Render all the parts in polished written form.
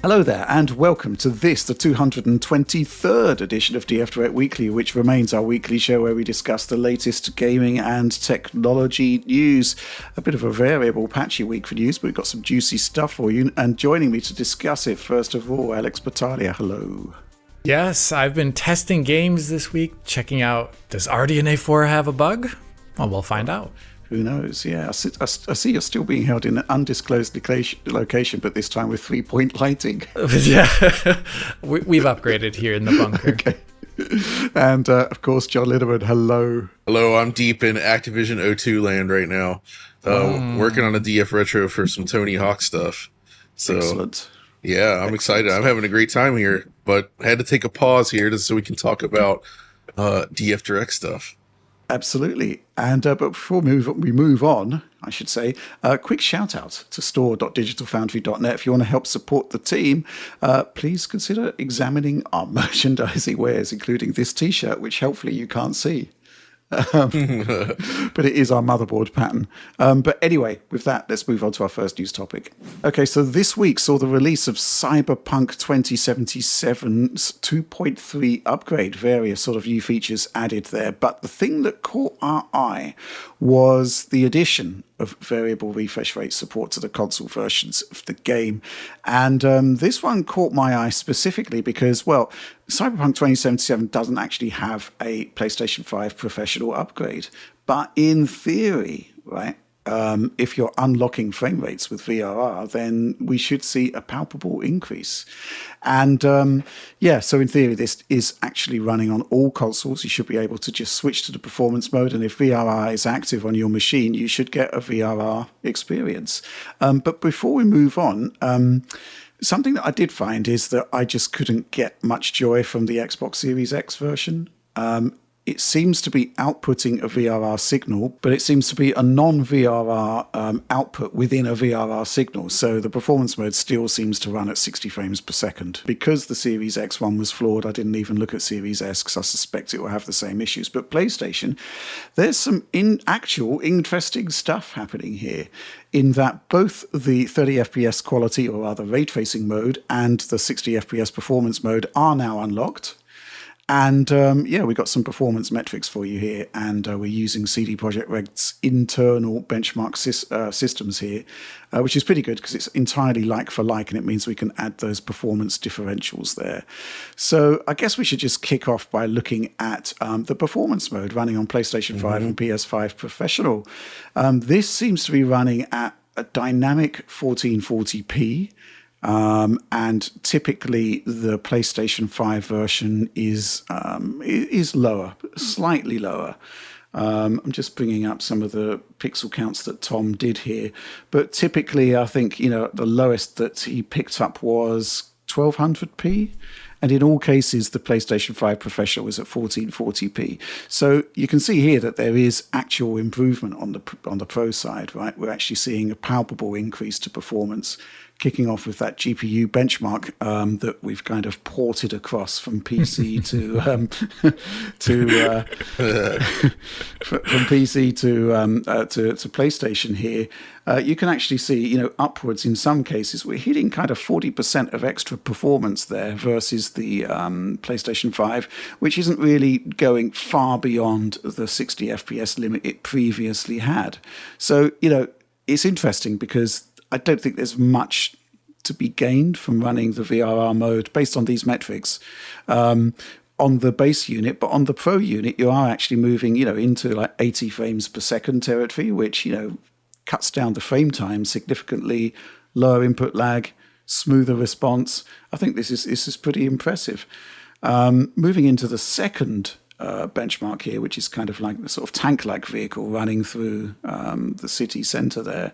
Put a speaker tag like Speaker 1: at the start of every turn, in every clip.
Speaker 1: Hello there, and welcome to this, the 223rd edition of DF Direct Weekly, which remains our weekly show where we discuss the latest gaming and technology news. A bit of a variable, patchy week for news, but we've got some juicy stuff for you. And joining me to discuss it, first of all, Alex Battaglia. Hello.
Speaker 2: Yes, I've been testing games this week, checking out, does RDNA 4 have a bug? Well, we'll find out.
Speaker 1: Who knows? Yeah, I see you're still being held in an undisclosed location, but this time with 3-point lighting.
Speaker 2: Yeah, we've upgraded here in the bunker.
Speaker 1: Okay. And, of course, John Lindemann, hello.
Speaker 3: Hello, I'm deep in Activision O2 land right now. Working on a DF Retro for some Tony Hawk stuff. So,
Speaker 1: excellent.
Speaker 3: Yeah, I'm excited. I'm having a great time here, but I had to take a pause here so we can talk about DF Direct stuff.
Speaker 1: Absolutely. And but before we move on, I should say, a quick shout out to store.digitalfoundry.net. If you want to help support the team, please consider examining our merchandising wares, including this t-shirt, which hopefully you can't see. But it is our motherboard pattern. But anyway, with that, let's move on to our first news topic. Okay, so this week saw the release of Cyberpunk 2077's 2.3 upgrade, various sort of new features added there. But the thing that caught our eye was the addition of variable refresh rate support to the console versions of the game. And this one caught my eye specifically because, well, Cyberpunk 2077 doesn't actually have a PlayStation 5 professional upgrade. But in theory, right, if you're unlocking frame rates with VRR, then we should see a palpable increase. And so in theory, this is actually running on all consoles. You should be able to just switch to the performance mode. And if VRR is active on your machine, you should get a VRR experience. But before we move on, something that I did find is that I just couldn't get much joy from the Xbox Series X version. It seems to be outputting a VRR signal, but it seems to be a non-VRR output within a VRR signal. So the performance mode still seems to run at 60 frames per second. Because the Series X one was flawed, I didn't even look at Series S because I suspect it will have the same issues. But PlayStation, there's some interesting stuff happening here, in that both the 30 FPS quality, or rather ray tracing mode, and the 60 FPS performance mode are now unlocked. And we got some performance metrics for you here, and we're using CD Projekt Red's internal benchmark systems here, which is pretty good because it's entirely like for like, and it means we can add those performance differentials there. So I guess we should just kick off by looking at the performance mode running on PlayStation 5 and PS5 Professional. This seems to be running at a dynamic 1440p. And typically the PlayStation 5 version is lower, slightly lower. I'm just bringing up some of the pixel counts that Tom did here, but typically I think, the lowest that he picked up was 1200p. And in all cases, the PlayStation 5 Professional was at 1440p. So you can see here that there is actual improvement on the Pro side, right? We're actually seeing a palpable increase to performance, kicking off with that GPU benchmark that we've kind of ported across from PC from PC to PlayStation here. You can actually see, upwards in some cases. We're hitting kind of 40% of extra performance there versus the PlayStation 5, which isn't really going far beyond the 60 FPS limit it previously had. So, it's interesting because I don't think there's much to be gained from running the VRR mode based on these metrics on the base unit, but on the Pro unit, you are actually moving, into like 80 frames per second territory, which, cuts down the frame time significantly, lower input lag, smoother response. I think this is pretty impressive. Moving into the second benchmark here, which is kind of like the sort of tank-like vehicle running through the city centre there.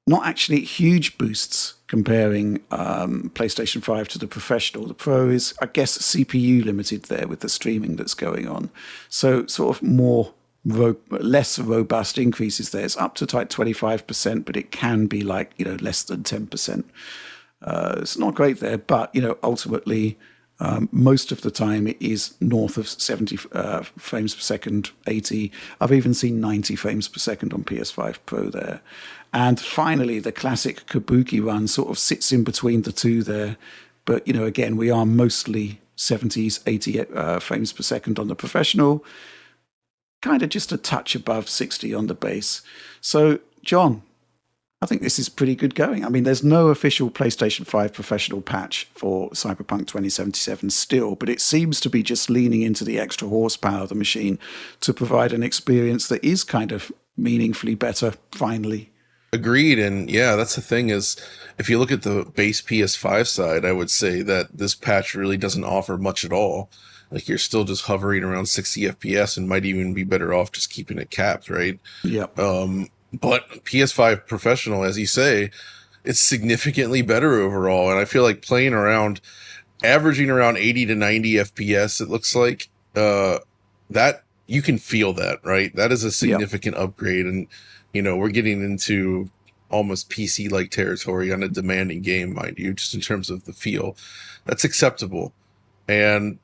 Speaker 1: Not actually huge boosts comparing PlayStation 5 to the Professional. The Pro is, I guess, CPU limited there with the streaming that's going on. So sort of less robust increases there. It's up to like 25%, but it can be like, less than 10%. It's not great there, but, ultimately, Most of the time it is north of 70 frames per second, 80. I've even seen 90 frames per second on PS5 Pro there. And finally, the classic Kabuki run sort of sits in between the two there. But, again, we are mostly 70s, 80 frames per second on the professional, kind of just a touch above 60 on the base. So, John, I think this is pretty good going. I mean, there's no official PlayStation 5 professional patch for Cyberpunk 2077 still, but it seems to be just leaning into the extra horsepower of the machine to provide an experience that is kind of meaningfully better, finally.
Speaker 3: Agreed. And yeah, that's the thing is, if you look at the base PS5 side, I would say that this patch really doesn't offer much at all. Like, you're still just hovering around 60 FPS and might even be better off just keeping it capped, right?
Speaker 1: Yep.
Speaker 3: But PS5 Professional, as you say, it's significantly better overall. And I feel like playing around, averaging around 80 to 90 FPS, it looks like, that you can feel that, right? That is a significant upgrade. And, we're getting into almost PC-like territory on a demanding game, mind you, just in terms of the feel. That's acceptable. And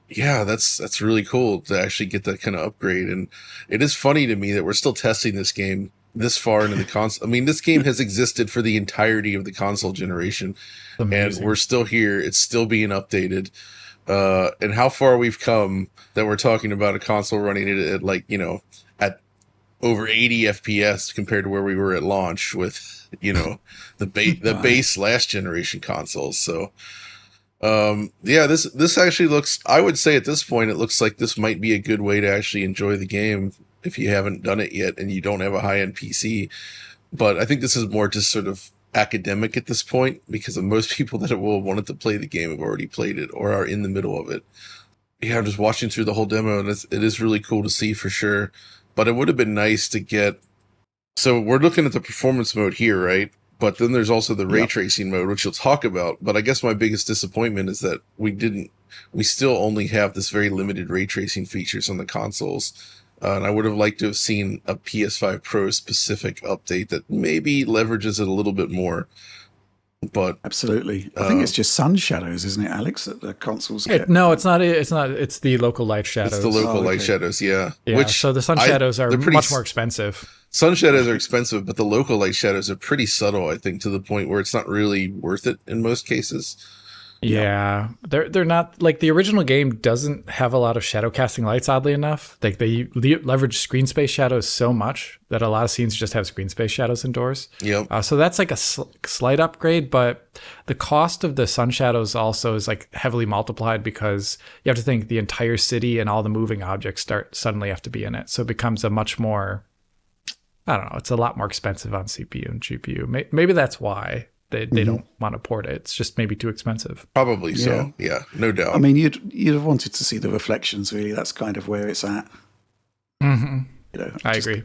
Speaker 3: yeah, that's really cool to actually get that kind of upgrade. And it is funny to me that we're still testing this game this far into the console. I mean, this game has existed for the entirety of the console generation. Amazing. And we're still here. It's still being updated. And how far we've come that we're talking about a console running it at at over 80 FPS compared to where we were at launch with, the base last generation consoles. So, this actually looks, I would say at this point, it looks like this might be a good way to actually enjoy the game if you haven't done it yet and you don't have a high-end PC. But I think this is more just sort of academic at this point, because of most people that will wanted to play the game have already played it or are in the middle of it. Yeah, I'm just watching through the whole demo, and it is really cool to see for sure. But it would have been nice to get... So we're looking at the performance mode here, right? But then there's also the ray tracing mode, which you'll talk about. But I guess my biggest disappointment is that we still only have this very limited ray tracing features on the consoles. And I would have liked to have seen a PS5 Pro specific update that maybe leverages it a little bit more. But
Speaker 1: absolutely, I think it's just sun shadows, isn't it, Alex? That the consoles get.
Speaker 2: No, it's not. It's not. It's the local light shadows.
Speaker 3: It's the local light shadows, yeah.
Speaker 2: So the sun shadows are much more expensive.
Speaker 3: Sun shadows are expensive, but the local light shadows are pretty subtle, I think, to the point where it's not really worth it in most cases.
Speaker 2: Yeah, they're not, like, the original game doesn't have a lot of shadow casting lights, oddly enough. Like, they leverage screen space shadows so much that a lot of scenes just have screen space shadows indoors.
Speaker 3: Yep.
Speaker 2: So that's like a slight upgrade, but the cost of the sun shadows also is like heavily multiplied, because you have to think the entire city and all the moving objects suddenly have to be in it. So it becomes a much more, I don't know, it's a lot more expensive on CPU and GPU. Maybe that's why they don't want to port it. It's just maybe too expensive.
Speaker 3: Probably so. Yeah, no doubt.
Speaker 1: I mean, you'd have wanted to see the reflections, really. That's kind of where it's at.
Speaker 2: Mm-hmm. I agree.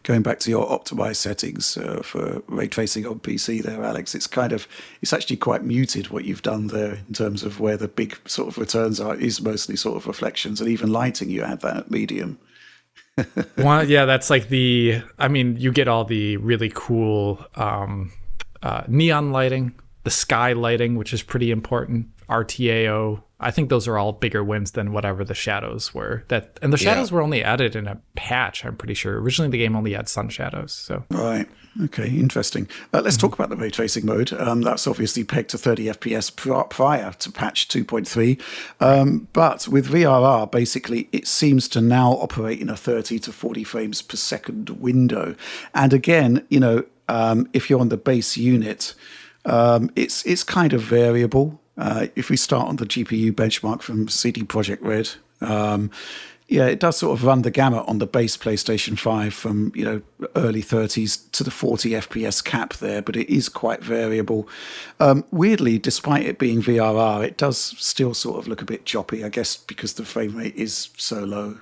Speaker 1: Going back to your optimized settings for ray tracing on PC there, Alex, it's actually quite muted what you've done there in terms of where the big sort of returns are. It is mostly sort of reflections, and even lighting, you add that at medium.
Speaker 2: That's like you get all the really cool neon lighting, the sky lighting, which is pretty important, RTAO. I think those are all bigger wins than whatever the shadows were. And the shadows were only added in a patch, I'm pretty sure. Originally, the game only had sun shadows. So
Speaker 1: right. Okay, interesting. Let's talk about the ray tracing mode. That's obviously pegged to 30 FPS prior to patch 2.3. But with VRR, basically, it seems to now operate in a 30 to 40 frames per second window. And again, if you're on the base unit, it's kind of variable. If we start on the GPU benchmark from CD Projekt Red, it does sort of run the gamut on the base PlayStation 5 from early 30s to the 40 FPS cap there, but it is quite variable. Weirdly, despite it being VRR, it does still sort of look a bit choppy, I guess, because the frame rate is so low.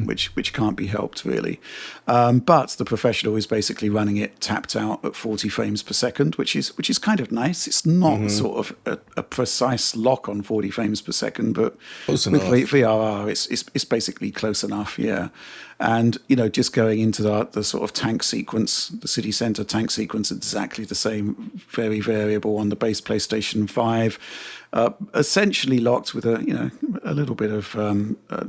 Speaker 1: Which can't be helped, really. But the Professional is basically running it tapped out at 40 frames per second, which is kind of nice. It's not sort of a precise lock on 40 frames per second, but
Speaker 3: close
Speaker 1: with
Speaker 3: enough.
Speaker 1: VRR, it's basically close enough, yeah. And, just going into the sort of tank sequence, the city center tank sequence, exactly the same, very variable on the base PlayStation 5. essentially locked with a little bit of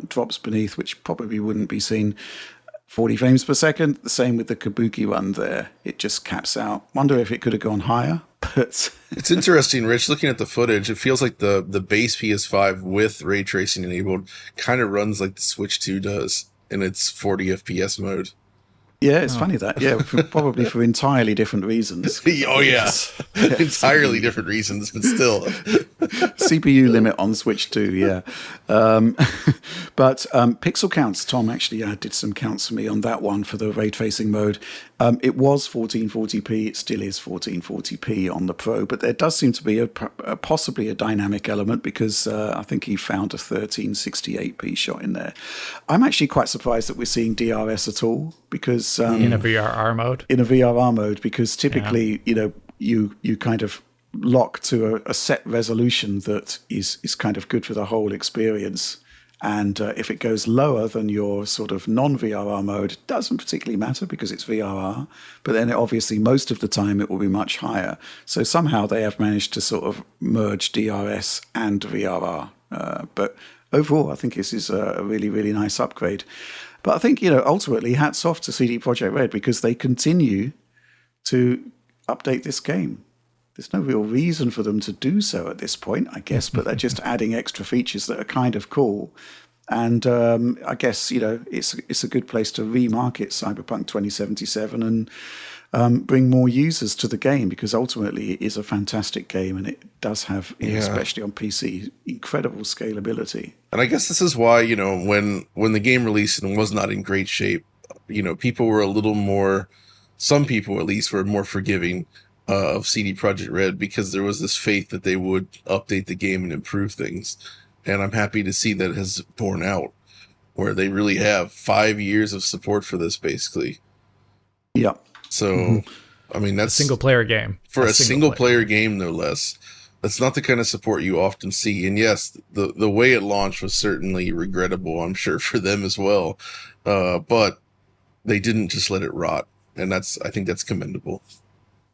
Speaker 1: drops beneath, which probably wouldn't be seen. 40 frames per second. The same with the Kabuki run there. It just caps out. Wonder if it could have gone higher. But
Speaker 3: it's interesting, Rich. Looking at the footage, it feels like the base PS5 with ray tracing enabled kind of runs like the Switch 2 does in its 40 FPS mode.
Speaker 1: Yeah, it's funny that. Yeah, probably for entirely different reasons.
Speaker 3: Oh, yeah. Entirely different reasons, but still.
Speaker 1: CPU limit on Switch 2, yeah. But pixel counts, Tom actually did some counts for me on that one for the ray tracing mode. It was 1440p. It still is 1440p on the Pro, but there does seem to be possibly a dynamic element because I think he found a 1368p shot in there. I'm actually quite surprised that we're seeing DRS at all because...
Speaker 2: in a VRR mode?
Speaker 1: In a VRR mode, because typically, you kind of lock to a set resolution that is kind of good for the whole experience. And if it goes lower than your sort of non-VRR mode, it doesn't particularly matter because it's VRR. But then obviously most of the time it will be much higher. So somehow they have managed to sort of merge DRS and VRR. But overall, I think this is a really, really nice upgrade. But I think, ultimately, hats off to CD Projekt Red because they continue to update this game. There's no real reason for them to do so at this point, I guess, but they're just adding extra features that are kind of cool. And I guess, it's a good place to remarket Cyberpunk 2077 and bring more users to the game because ultimately it is a fantastic game and it does have, especially on PC, incredible scalability.
Speaker 3: And I guess this is why, when the game released and was not in great shape, people were a little more, some people at least were more forgiving of CD Projekt Red because there was this faith that they would update the game and improve things. And I'm happy to see that it has borne out where they really have 5 years of support for this, basically.
Speaker 1: Yeah.
Speaker 3: So, I mean, that's
Speaker 2: a single player game
Speaker 3: for a single player game, no less. That's not the kind of support you often see. And yes, the way it launched was certainly regrettable, I'm sure, for them as well. But they didn't just let it rot. And I think that's commendable.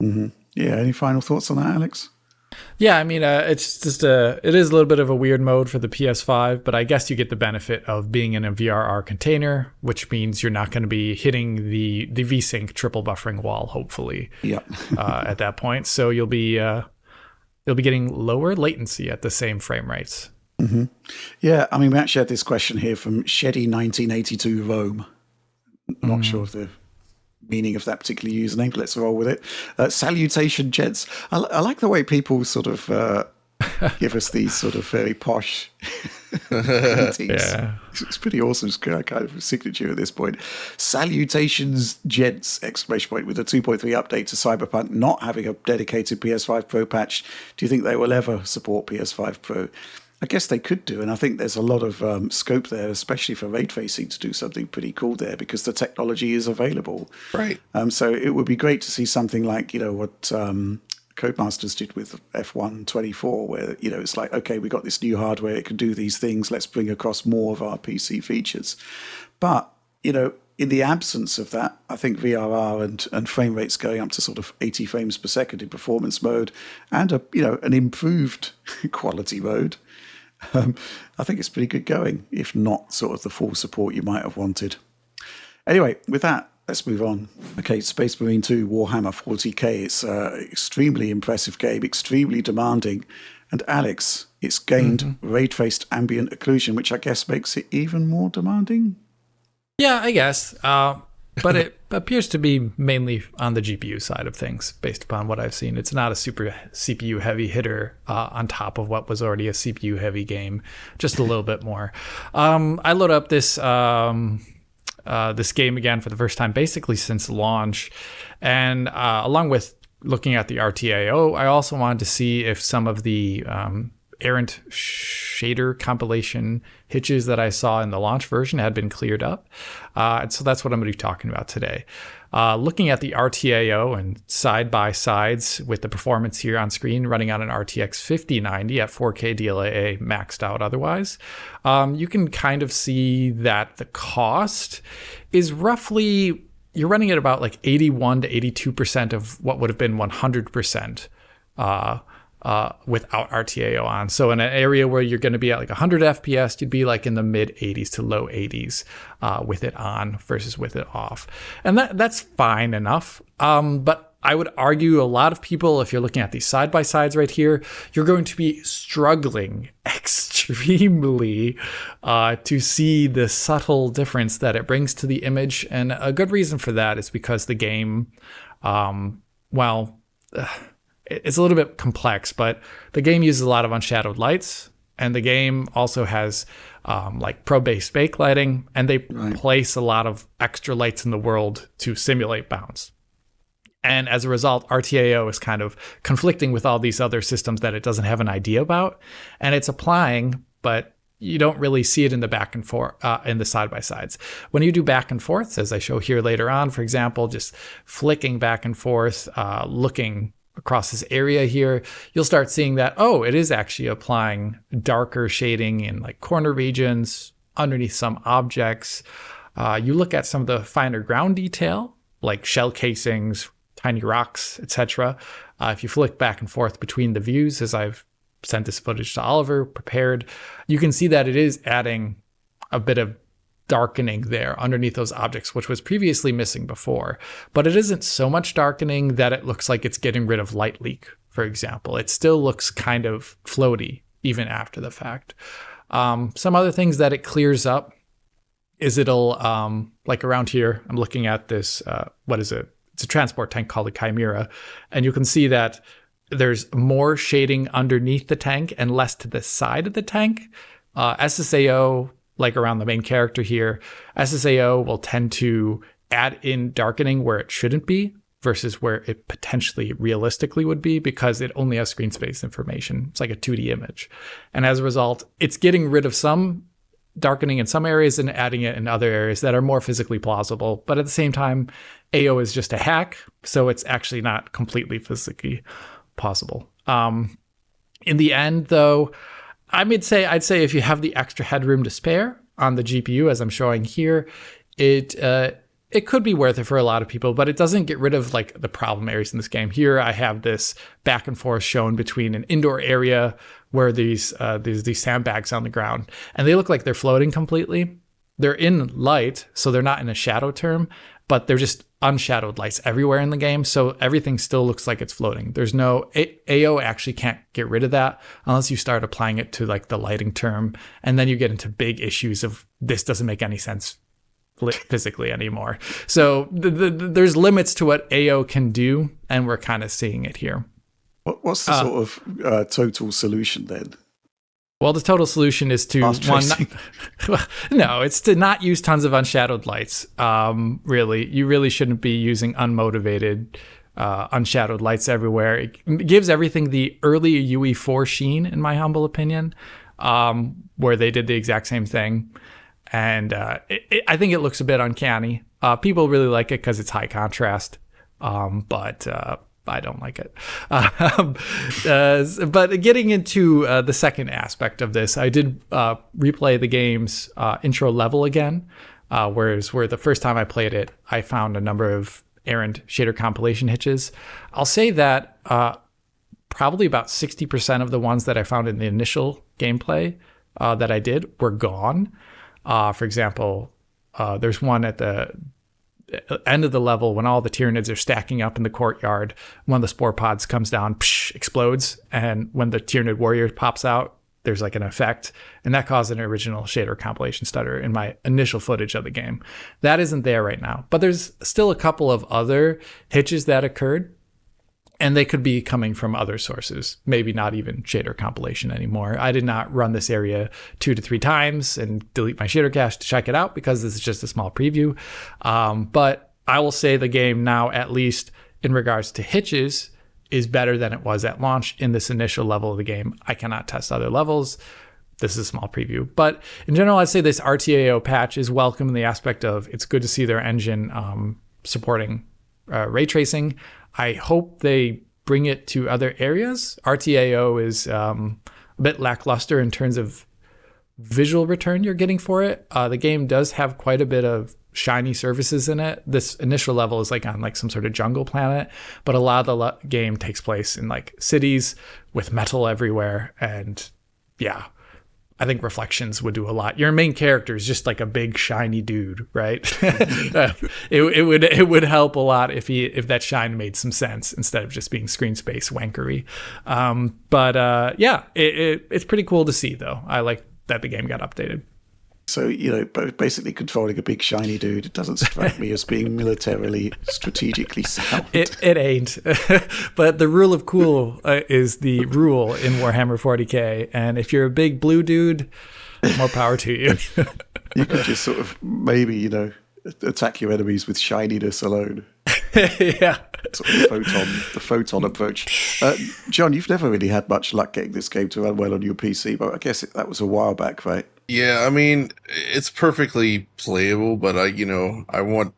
Speaker 1: Mm-hmm. Yeah. Any final thoughts on that, Alex?
Speaker 2: Yeah, I mean, it's just it is a little bit of a weird mode for the PS5, but I guess you get the benefit of being in a VRR container, which means you're not going to be hitting the VSync triple buffering wall, hopefully.
Speaker 1: Yeah.
Speaker 2: At that point, so you'll be getting lower latency at the same frame rates.
Speaker 1: Mm-hmm. Yeah, I mean, we actually had this question here from Sheddy 1982 Rome. Not sure of the meaning of that particular username. Let's roll with it. Salutation, gents. I like the way people sort of give us these sort of very posh
Speaker 2: Yeah.
Speaker 1: It's pretty awesome. It's kind of a signature at this point. Salutations, gents! Exclamation point with a 2.3 update to Cyberpunk not having a dedicated PS5 Pro patch. Do you think they will ever support PS5 Pro? I guess they could do, and I think there's a lot of scope there, especially for ray tracing, to do something pretty cool there because the technology is available.
Speaker 3: Right.
Speaker 1: So it would be great to see something like, what Codemasters did with F1 24, where, it's like, okay, we got this new hardware, it can do these things, let's bring across more of our PC features. But, in the absence of that, I think VRR and frame rates going up to sort of 80 frames per second in performance mode and an improved quality mode, I think it's pretty good going, if not sort of the full support you might have wanted. Anyway, with that, let's move on. Okay, Space Marine 2 Warhammer 40k. It's an extremely impressive game, extremely demanding. And Alex, it's gained ray-traced ambient occlusion, which I guess makes it even more demanding.
Speaker 2: Yeah, I guess. But it appears to be mainly on the GPU side of things, based upon what I've seen. It's not a super CPU-heavy hitter on top of what was already a CPU-heavy game, just a little bit more. I load up this game again for the first time, basically since launch, and along with looking at the RTAO, I also wanted to see if some of the errant shader compilation hitches that I saw in the launch version had been cleared up. And so that's what I'm going to be talking about today. Looking at the RTAO and side by sides with the performance here on screen running on an RTX 5090 at 4K DLAA maxed out otherwise, you can kind of see that the cost is roughly, you're running at about like 81 to 82% of what would have been 100% without RTAO on. So in an area where you're going to be at like 100 FPS, you'd be like in the mid 80s to low 80s with it on versus with it off. And that's fine enough. But I would argue a lot of people, if you're looking at these side-by-sides right here, you're going to be struggling extremely to see the subtle difference that it brings to the image. And a good reason for that is because the game, it's a little bit complex, but the game uses a lot of unshadowed lights, and the game also has like pro-based backlighting, and they place a lot of extra lights in the world to simulate bounce. And as a result, RTAO is kind of conflicting with all these other systems that it doesn't have an idea about, and it's applying, but you don't really see it in the back and forth in the side-by-sides. When you do back and forths, as I show here later on, for example, just flicking back and forth, looking across this area here, you'll start seeing that, oh, it is actually applying darker shading in like corner regions, underneath some objects. You look at some of the finer ground detail, like shell casings, tiny rocks, etc. If you flick back and forth between the views, as I've sent this footage to Oliver, prepared, you can see that it is adding a bit of darkening there underneath those objects, which was previously missing before. But it isn't so much darkening that it looks like it's getting rid of light leak, for example. It still looks kind of floaty even after the fact. Some other things that it clears up is it'll, like around here, I'm looking at this, what is it? It's a transport tank called a Chimera. And you can see that there's more shading underneath the tank and less to the side of the tank. SSAO, like around the main character here, SSAO will tend to add in darkening where it shouldn't be versus where it potentially realistically would be, because it only has screen space information. It's like a 2D image. And as a result, it's getting rid of some darkening in some areas and adding it in other areas that are more physically plausible. But at the same time, AO is just a hack, so it's actually not completely physically possible. In the end, though, I'd say if you have the extra headroom to spare on the GPU, as I'm showing here, it could be worth it for a lot of people, but it doesn't get rid of like the problem areas in this game. Here I have this back and forth shown between an indoor area where there's these sandbags on the ground, and they look like they're floating completely. They're in light, so they're not in a shadow term, but they're just unshadowed lights everywhere in the game, so everything still looks like it's floating. There's no AO actually can't get rid of that unless you start applying it to like the lighting term, and then you get into big issues of this doesn't make any sense physically anymore. So there's limits to what AO can do, and we're kind of seeing it here.
Speaker 1: What's the sort of total solution then?
Speaker 2: Well, the total solution is to it's to not use tons of unshadowed lights. Really, you really shouldn't be using unmotivated, unshadowed lights everywhere. It gives everything the early UE4 sheen, in my humble opinion, where they did the exact same thing. And I think it looks a bit uncanny. People really like it because it's high contrast, but I don't like it. But getting into the second aspect of this, I did replay the game's intro level again, where the first time I played it, I found a number of errant shader compilation hitches. I'll say that probably about 60% of the ones that I found in the initial gameplay that I did were gone. For example, there's one at the end of the level when all the Tyranids are stacking up in the courtyard. One of the spore pods comes down, explodes, and when the Tyranid warrior pops out, there's like an effect, and that caused an original shader compilation stutter in my initial footage of the game. That isn't there right now, but there's still a couple of other hitches that occurred, and they could be coming from other sources, maybe not even shader compilation anymore. I did not run this area 2 to 3 times and delete my shader cache to check it out because this is just a small preview. But I will say the game now, at least in regards to hitches, is better than it was at launch in this initial level of the game. I cannot test other levels. This is a small preview. But in general, I'd say this RTAO patch is welcome in the aspect of it's good to see their engine supporting ray tracing. I hope they bring it to other areas. RTAO is a bit lackluster in terms of visual return you're getting for it. The game does have quite a bit of shiny surfaces in it. This initial level is like on like some sort of jungle planet, but a lot of the game takes place in like cities with metal everywhere. And yeah, I think reflections would do a lot. Your main character is just like a big shiny dude, right? It would help a lot if that shine made some sense instead of just being screen space wankery. It's pretty cool to see though. I like that the game got updated.
Speaker 1: So, basically controlling a big shiny dude, it doesn't strike me as being militarily strategically sound.
Speaker 2: It ain't. But the rule of cool is the rule in Warhammer 40K. And if you're a big blue dude, more power to you.
Speaker 1: You could just sort of maybe, attack your enemies with shininess alone.
Speaker 2: Yeah.
Speaker 1: Sort of the photon approach. John, you've never really had much luck getting this game to run well on your PC, but I guess that was a while back, right?
Speaker 3: Yeah, I mean, it's perfectly playable, but I want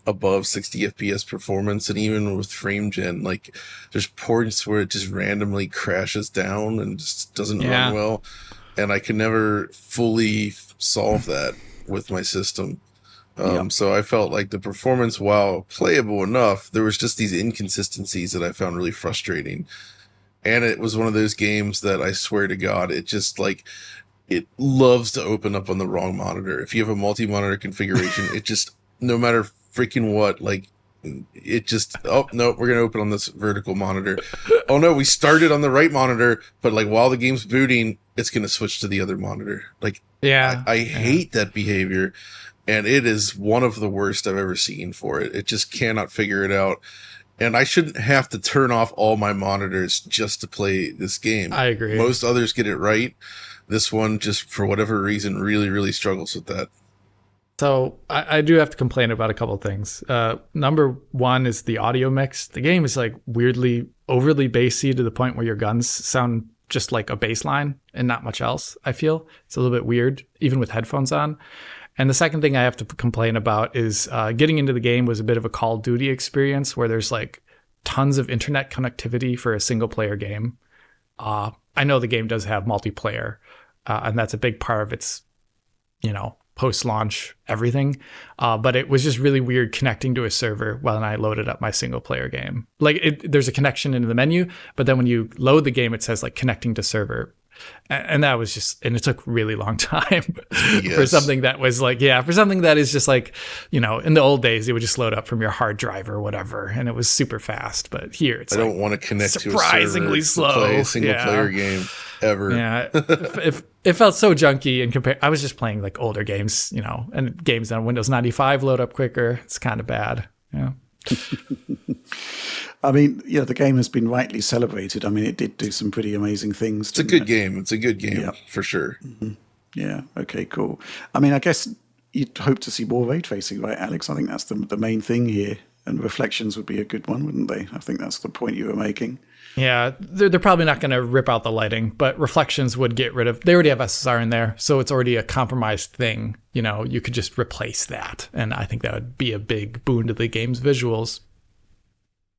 Speaker 3: above 60 FPS performance, and even with frame gen, like there's points where it just randomly crashes down and just doesn't run well, and I can never fully solve that with my system. So I felt like the performance, while playable enough, there was just these inconsistencies that I found really frustrating. And it was one of those games that I swear to God, it just like, it loves to open up on the wrong monitor. If you have a multi-monitor configuration, it just, no matter freaking what, like, it just, oh, no, we're going to open on this vertical monitor. Oh, no, we started on the right monitor, but, like, while the game's booting, it's going to switch to the other monitor. Like, I hate that behavior, and it is one of the worst I've ever seen for it. It just cannot figure it out. And I shouldn't have to turn off all my monitors just to play this game.
Speaker 2: I agree.
Speaker 3: Most others get it right. This one, just for whatever reason, really, really struggles with that.
Speaker 2: So I do have to complain about a couple of things. Number one is the audio mix. The game is like weirdly overly bassy to the point where your guns sound just like a bass line and not much else, I feel. It's a little bit weird, even with headphones on. And the second thing I have to complain about is getting into the game was a bit of a Call of Duty experience where there's like tons of internet connectivity for a single player game. I know the game does have multiplayer, and that's a big part of its, post-launch everything. But it was just really weird connecting to a server when I loaded up my single player game. Like there's a connection into the menu, but then when you load the game, it says like connecting to server. And that was just, and it took a really long time for something that was like, for something that is just like, in the old days, it would just load up from your hard drive or whatever. And it was super fast. But here it's
Speaker 3: I don't want to connect to a
Speaker 2: surprisingly slow
Speaker 3: to play a single player game ever.
Speaker 2: Yeah. It felt so junky and I was just playing like older games, and games on Windows 95 load up quicker. It's kind of bad. Yeah.
Speaker 1: I mean, the game has been rightly celebrated. I mean, it did do some pretty amazing things.
Speaker 3: It's a good game. It's a good game, for sure.
Speaker 1: Mm-hmm. Yeah. Okay, cool. I mean, I guess you'd hope to see more ray tracing, right, Alex? I think that's the main thing here. And reflections would be a good one, wouldn't they? I think that's the point you were making.
Speaker 2: Yeah, they're probably not going to rip out the lighting, but reflections would get rid of. They already have SSR in there, so it's already a compromised thing. You could just replace that, and I think that would be a big boon to the game's visuals.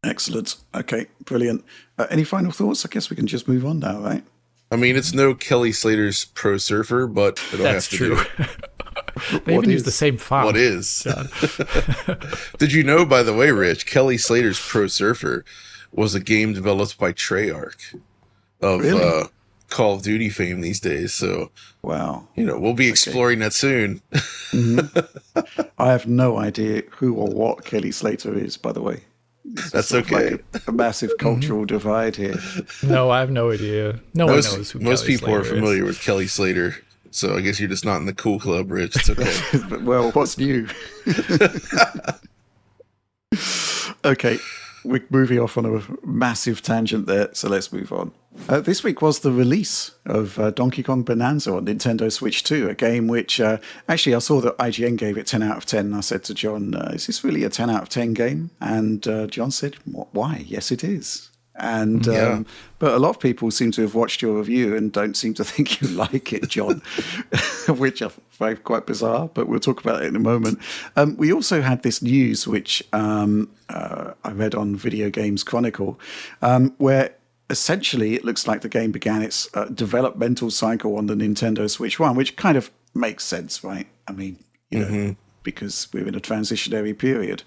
Speaker 1: Excellent. Okay, brilliant. Any final thoughts? I guess we can just move on now, right?
Speaker 3: I mean, it's no Kelly Slater's Pro Surfer, but it'll have to
Speaker 2: true.
Speaker 3: do.
Speaker 2: They even use the same font.
Speaker 3: What is? Did you know, by the way, Rich, Kelly Slater's Pro Surfer was a game developed by Treyarch of Call of Duty fame these days. So,
Speaker 1: wow.
Speaker 3: We'll be exploring that soon.
Speaker 1: Mm-hmm. I have no idea who or what Kelly Slater is, by the way.
Speaker 3: That's okay.
Speaker 1: Like a massive cultural divide here.
Speaker 2: No, I have no idea. No one knows who
Speaker 3: most
Speaker 2: Kelly
Speaker 3: people
Speaker 2: Slater
Speaker 3: are familiar
Speaker 2: is.
Speaker 3: with Kelly Slater. So I guess you're just not in the cool club, Rich. It's okay.
Speaker 1: Well, what's new? Okay, we're moving off on a massive tangent there, so let's move on. This week was the release of Donkey Kong Bananza on Nintendo Switch 2, a game which, actually, I saw that IGN gave it 10 out of 10. I said to John, is this really a 10 out of 10 game? And John said, why? Yes, it is. And but a lot of people seem to have watched your review and don't seem to think you like it, John, which I find quite bizarre, but we'll talk about it in a moment. We also had this news, which I read on Video Games Chronicle, where essentially it looks like the game began its developmental cycle on the Nintendo Switch 1, which kind of makes sense, right? I mean, because we're in a transitionary period.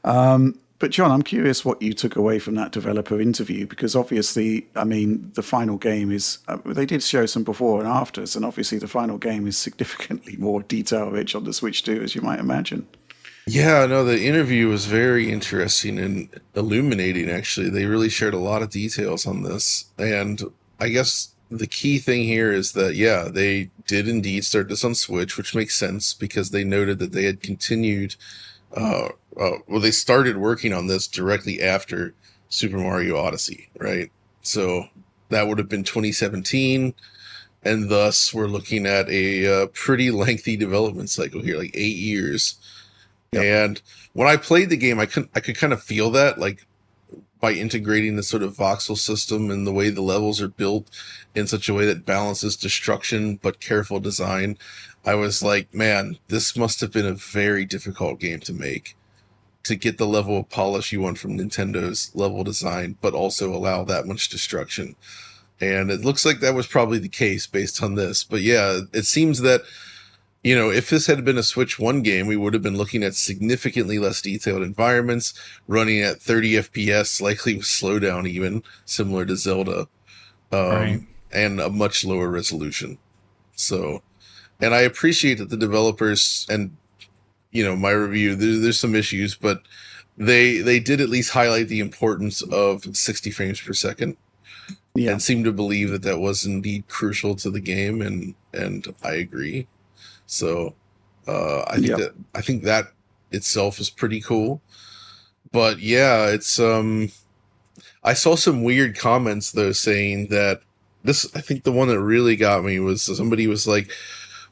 Speaker 1: But John, I'm curious what you took away from that developer interview, because obviously, I mean, the final game is, they did show some before and afters, and obviously the final game is significantly more detail-rich on the Switch 2, as you might imagine.
Speaker 3: Yeah, no, the interview was very interesting and illuminating, actually. They really shared a lot of details on this. And I guess the key thing here is that, yeah, they did indeed start this on Switch, which makes sense because they noted that they had continued, they started working on this directly after Super Mario Odyssey, right? So that would have been 2017. And thus we're looking at a pretty lengthy development cycle here, like 8 years. Yep. And when I played the game, I could kind of feel that, like, by integrating the sort of voxel system and the way the levels are built in such a way that balances destruction but careful design. I was like, man, this must have been a very difficult game to make, to get the level of polish you want from Nintendo's level design, but also allow that much destruction. And it looks like that was probably the case based on this. But yeah, it seems that, you know, if this had been a Switch 1 game, we would have been looking at significantly less detailed environments, running at 30 FPS, likely with slowdown even, similar to Zelda,
Speaker 2: Right.
Speaker 3: and a much lower resolution. So, and I appreciate that the developers, and, you know, my review, there's some issues, but they did at least highlight the importance of 60 frames per second.
Speaker 1: Yeah.
Speaker 3: And seem to believe that that was indeed crucial to the game, and I agree. So I think that itself is pretty cool. But yeah, it's I saw some weird comments though saying that this, I think the one that really got me was somebody was like,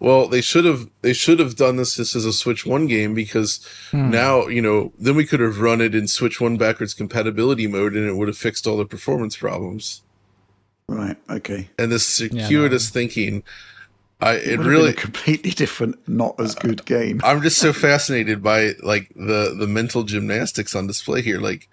Speaker 3: well, they should have done this as a Switch 1 game because now, you know, then we could have run it in Switch 1 backwards compatibility mode and it would have fixed all the performance problems.
Speaker 1: Right. Okay.
Speaker 3: And this circuitous thinking, it
Speaker 1: would
Speaker 3: really
Speaker 1: have been a completely different, not as good game.
Speaker 3: I'm just so fascinated by like the mental gymnastics on display here. Like,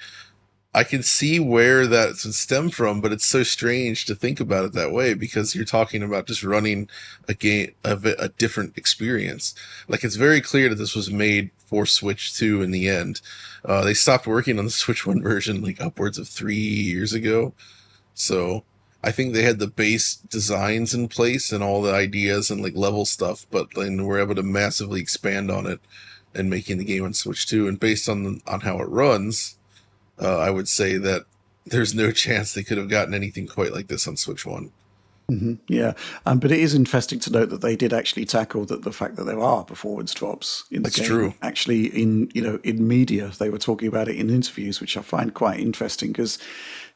Speaker 3: I can see where that stem from, but it's so strange to think about it that way because you're talking about just running a game of a different experience. Like, it's very clear that this was made for Switch 2 in the end. They stopped working on the Switch 1 version like upwards of 3 years ago. So I think they had the base designs in place and all the ideas and like level stuff, but then we're able to massively expand on it and making the game on Switch 2. And based on how it runs, I would say that there's no chance they could have gotten anything quite like this on Switch 1.
Speaker 1: Mm-hmm. Yeah, but it is interesting to note that they did actually tackle the fact that there are performance drops in the game.
Speaker 3: That's true.
Speaker 1: Actually, in media, they were talking about it in interviews, which I find quite interesting because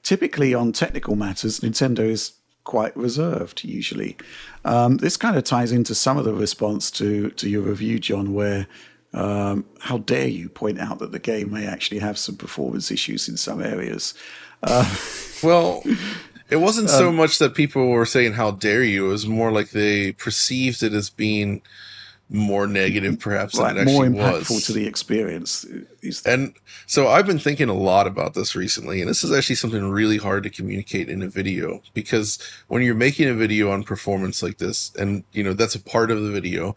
Speaker 1: typically on technical matters, Nintendo is quite reserved usually. This kind of ties into some of the response to your review, John, where how dare you point out that the game may actually have some performance issues in some areas.
Speaker 3: Well, it wasn't so much that people were saying, how dare you? It was more like they perceived it as being more negative, perhaps, than it
Speaker 1: more
Speaker 3: actually
Speaker 1: impactful
Speaker 3: was.
Speaker 1: to the experience.
Speaker 3: And so I've been thinking a lot about this recently, and this is actually something really hard to communicate in a video, because when you're making a video on performance like this, and, you know, that's a part of the video,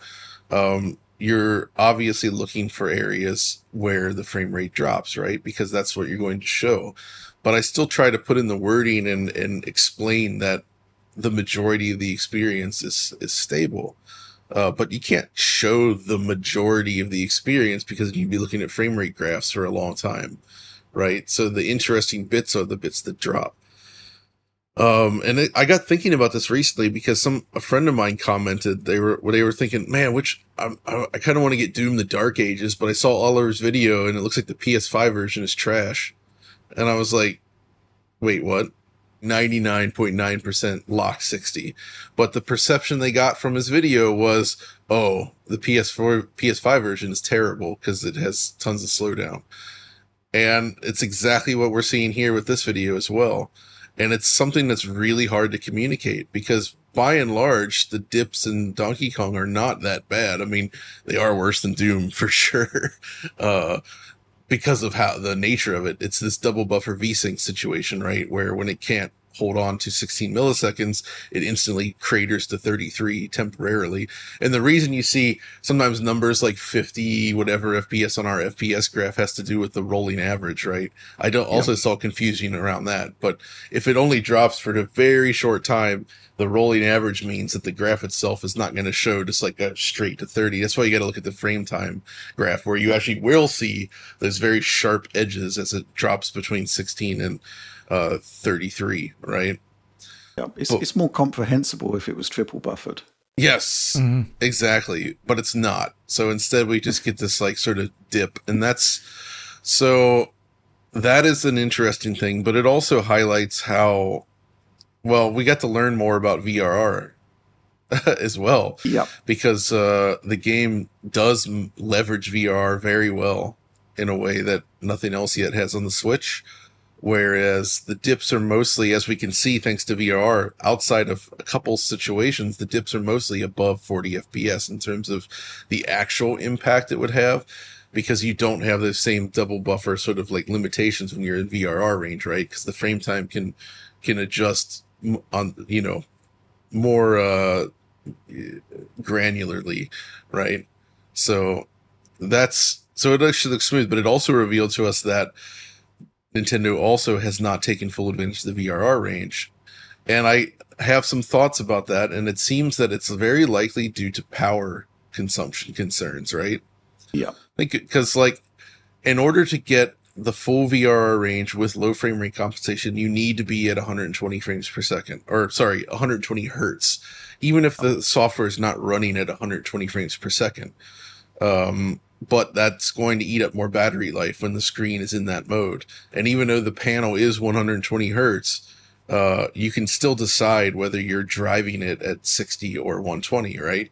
Speaker 3: you're obviously looking for areas where the frame rate drops, right? Because that's what you're going to show. But I still try to put in the wording and explain that the majority of the experience is stable. But you can't show the majority of the experience because you'd be looking at frame rate graphs for a long time, right? So the interesting bits are the bits that drop. I got thinking about this recently because a friend of mine commented they were thinking, man, I kind of want to get Doom the Dark Ages, but I saw Oliver's video and it looks like the PS5 version is trash. And I was like, wait, what? 99.9% lock 60. But the perception they got from his video was, oh, the PS5 version is terrible because it has tons of slowdown. And it's exactly what we're seeing here with this video as well. And it's something that's really hard to communicate because by and large, the dips in Donkey Kong are not that bad. I mean, they are worse than Doom for sure. Because of how the nature of it, it's this double buffer VSync situation, right? Where when it can't hold on to 16 milliseconds, it instantly craters to 33 temporarily. And the reason you see sometimes numbers like 50 whatever FPS on our FPS graph has to do with the rolling average, right? I don't also saw confusion around that, but if it only drops for a very short time, the rolling average means that the graph itself is not going to show just like a straight to 30. That's why you got to look at the frame time graph, where you actually will see those very sharp edges as it drops between 16 and 33, right?
Speaker 1: Yeah, it's more comprehensible if it was triple buffered.
Speaker 3: Yes, exactly. But it's not. So instead we just get this like sort of dip, and that is an interesting thing, but it also highlights how, well, we got to learn more about VRR as well.
Speaker 1: Yeah.
Speaker 3: Because the game does leverage VRR very well in a way that nothing else yet has on the Switch. Whereas the dips are mostly, as we can see, thanks to VRR, outside of a couple situations, the dips are mostly above 40 FPS in terms of the actual impact it would have, because you don't have the same double buffer sort of like limitations when you're in VRR range, right? Because the frame time can adjust on, you know, more granularly, right? So it actually looks smooth, but it also revealed to us that Nintendo also has not taken full advantage of the VRR range. And I have some thoughts about that, and it seems that it's very likely due to power consumption concerns, right?
Speaker 1: Yeah.
Speaker 3: Because, like, in order to get the full VRR range with low frame rate compensation, you need to be at 120 frames per second, or sorry, 120 hertz, even if the software is not running at 120 frames per second. But that's going to eat up more battery life when the screen is in that mode. And even though the panel is 120 hertz, you can still decide whether you're driving it at 60 or 120, right?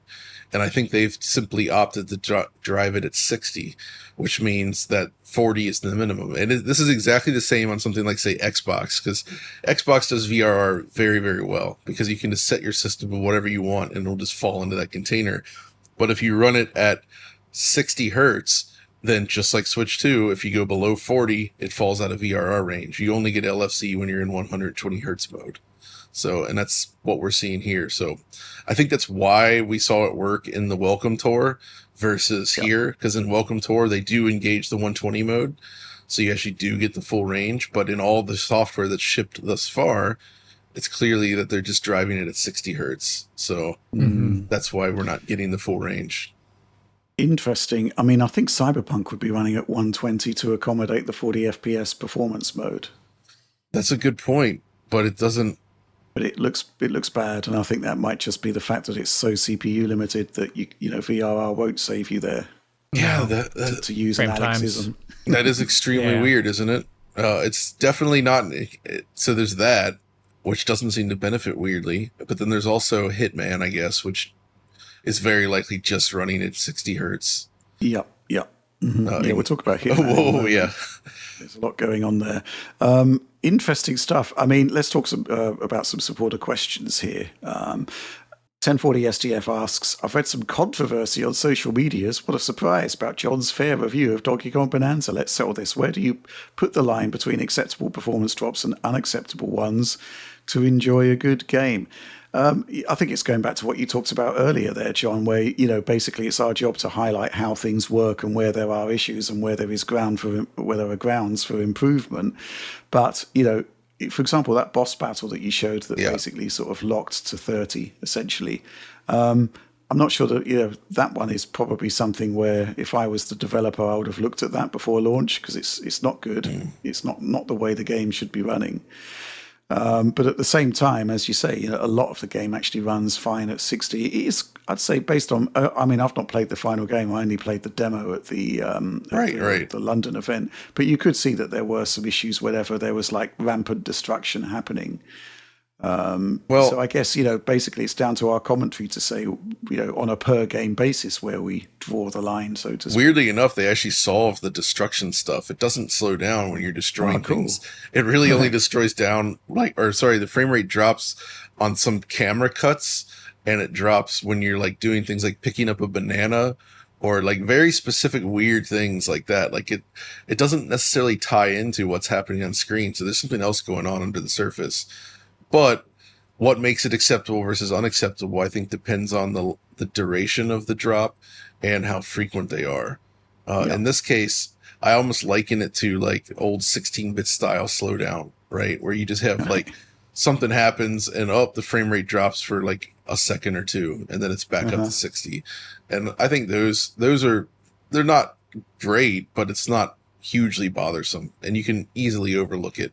Speaker 3: And I think they've simply opted to drive it at 60, which means that 40 is the minimum. And this is exactly the same on something like, say, Xbox, because Xbox does VRR very, very well, because you can just set your system to whatever you want and it'll just fall into that container. But if you run it at 60 hertz, then just like Switch 2, if you go below 40, it falls out of VRR range. You only get LFC when you're in 120 hertz mode. So, and that's what we're seeing here. So I think that's why we saw it work in the Welcome Tour versus here, because in Welcome Tour, they do engage the 120 mode. So you actually do get the full range, but in all the software that's shipped thus far, it's clearly that they're just driving it at 60 hertz. So that's why we're not getting the full range.
Speaker 1: Interesting. I mean, I think Cyberpunk would be running at 120 to accommodate the 40 FPS performance mode.
Speaker 3: That's a good point, but it doesn't.
Speaker 1: But it looks bad, and I think that might just be the fact that it's so CPU limited that you know VRR won't save you there.
Speaker 3: Yeah,
Speaker 1: to use an Alexism.
Speaker 3: That is extremely weird, isn't it? It's definitely not. So there's that, which doesn't seem to benefit weirdly. But then there's also Hitman, I guess, which is very likely just running at 60 hertz.
Speaker 1: Yep. Yeah, we'll talk about Hitman.
Speaker 3: Yeah.
Speaker 1: There's a lot going on there. Interesting stuff. I mean, let's talk about some supporter questions here. 1040 SDF asks, I've read some controversy on social medias. What a surprise about John's fair review of Donkey Kong Bananza. Let's settle this. Where do you put the line between acceptable performance drops and unacceptable ones to enjoy a good game? I think it's going back to what you talked about earlier there, John, where, you know, basically it's our job to highlight how things work and where there are issues and where there are grounds for improvement. But, you know, for example, that boss battle that you showed that basically sort of locked to 30, essentially. I'm not sure that, you know, that one is probably something where if I was the developer, I would have looked at that before launch, because it's not good. It's not the way the game should be running. But at the same time, as you say, you know, a lot of the game actually runs fine at 60. It is, I'd say, based on. I mean, I've not played the final game. I only played the demo at the the London event. But you could see that there were some issues whenever there was like rampant destruction happening. So I guess, you know, basically it's down to our commentary to say, you know, on a per game basis where we draw the line, so to speak.
Speaker 3: Weirdly enough, they actually solve the destruction stuff. It doesn't slow down when you're destroying things. It really only destroys down, the frame rate drops on some camera cuts, and it drops when you're like doing things like picking up a banana or like very specific weird things like that. Like it doesn't necessarily tie into what's happening on screen. So there's something else going on under the surface. But what makes it acceptable versus unacceptable, I think, depends on the duration of the drop and how frequent they are. In this case, I almost liken it to like old 16-bit style slowdown, right? Where you just have like something happens and the frame rate drops for like a second or two, and then it's back up to 60. And I think those are, they're not great, but it's not hugely bothersome, and you can easily overlook it.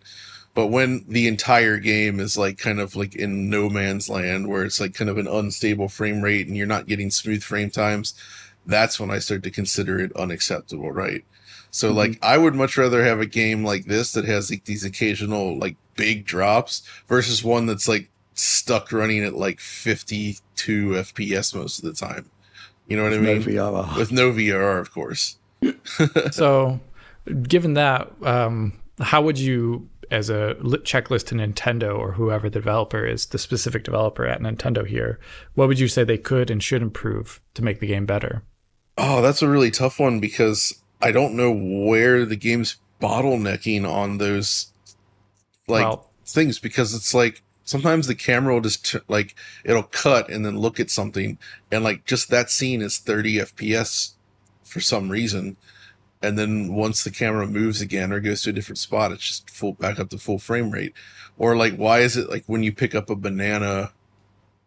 Speaker 3: But when the entire game is like kind of like in no man's land, where it's like kind of an unstable frame rate and you're not getting smooth frame times, that's when I start to consider it unacceptable, right? So like, I would much rather have a game like this that has like these occasional like big drops versus one that's like stuck running at like 52 FPS most of the time. You know what I mean?
Speaker 1: No VRR.
Speaker 3: With no VRR, of course.
Speaker 2: So given that, how would you, as a checklist to Nintendo or whoever the developer is, the specific developer at Nintendo here, what would you say they could and should improve to make the game better?
Speaker 3: Oh, that's a really tough one, because I don't know where the game's bottlenecking on those things, because it's like sometimes the camera will just like it'll cut and then look at something, and like just that scene is 30 FPS for some reason. And then once the camera moves again or goes to a different spot, it's just back up to full frame rate. Or like, why is it like when you pick up a banana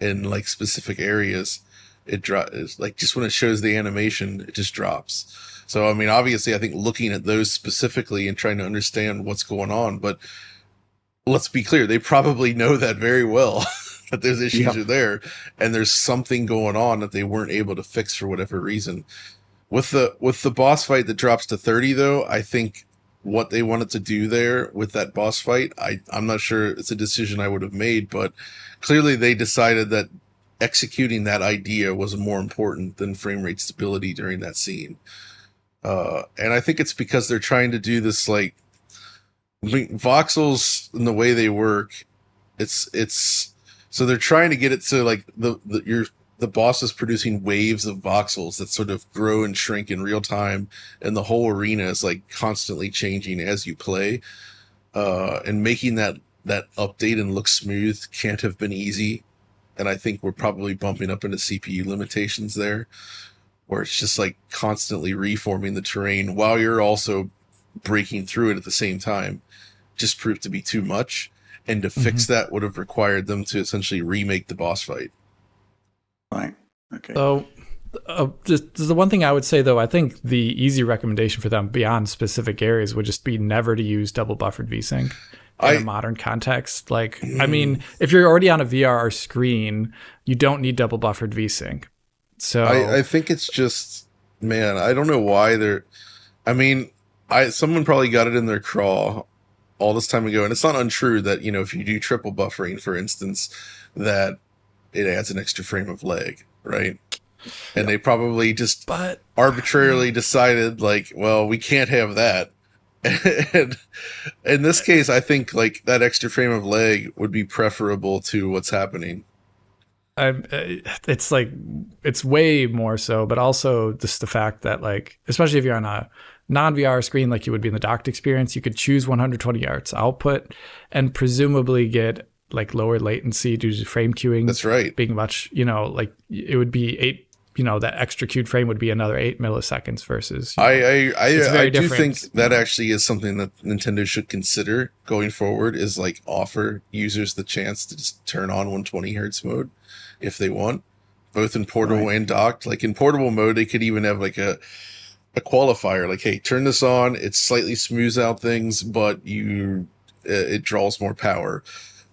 Speaker 3: in like specific areas, it drops, like just when it shows the animation, it just drops. So, I mean, obviously I think looking at those specifically and trying to understand what's going on, but let's be clear, they probably know that very well, that those issues are there, and there's something going on that they weren't able to fix for whatever reason. With the boss fight that drops to 30, though, I think what they wanted to do there with that boss fight, I'm not sure it's a decision I would have made, but clearly they decided that executing that idea was more important than frame rate stability during that scene. And I think it's because they're trying to do this, like, I mean, voxels and the way they work, it's so they're trying to get it to like the boss is producing waves of voxels that sort of grow and shrink in real time, and the whole arena is like constantly changing as you play. And making that update and look smooth can't have been easy. And I think we're probably bumping up into CPU limitations there, where it's just like constantly reforming the terrain while you're also breaking through it at the same time. Just proved to be too much. And to fix that would have required them to essentially remake the boss fight.
Speaker 1: Right. Okay.
Speaker 2: So just the one thing I would say, though, I think the easy recommendation for them beyond specific areas would just be never to use double buffered VSync in a modern context. Like, I mean, if you're already on a VRR screen, you don't need double buffered VSync. So
Speaker 3: I think it's just, man, I don't know why someone probably got it in their craw all this time ago. And it's not untrue that, you know, if you do triple buffering, for instance, that it adds an extra frame of lag, right? And they probably just arbitrarily decided, like, well, we can't have that. And in this case, I think like that extra frame of lag would be preferable to what's happening.
Speaker 2: It's like, it's way more so, but also just the fact that, like, especially if you're on a non-VR screen like you would be in the docked experience, you could choose 120 Hz output and presumably get like lower latency due to frame queuing.
Speaker 3: That's right.
Speaker 2: Being much, you know, like it would be 8, you know, that extra queued frame would be another 8 milliseconds versus.
Speaker 3: I do think that actually is something that Nintendo should consider going forward, is like offer users the chance to just turn on 120 Hz mode if they want, both in portable and docked. Like in portable mode, they could even have like a qualifier, like, hey, turn this on. It slightly smooths out things, but it draws more power.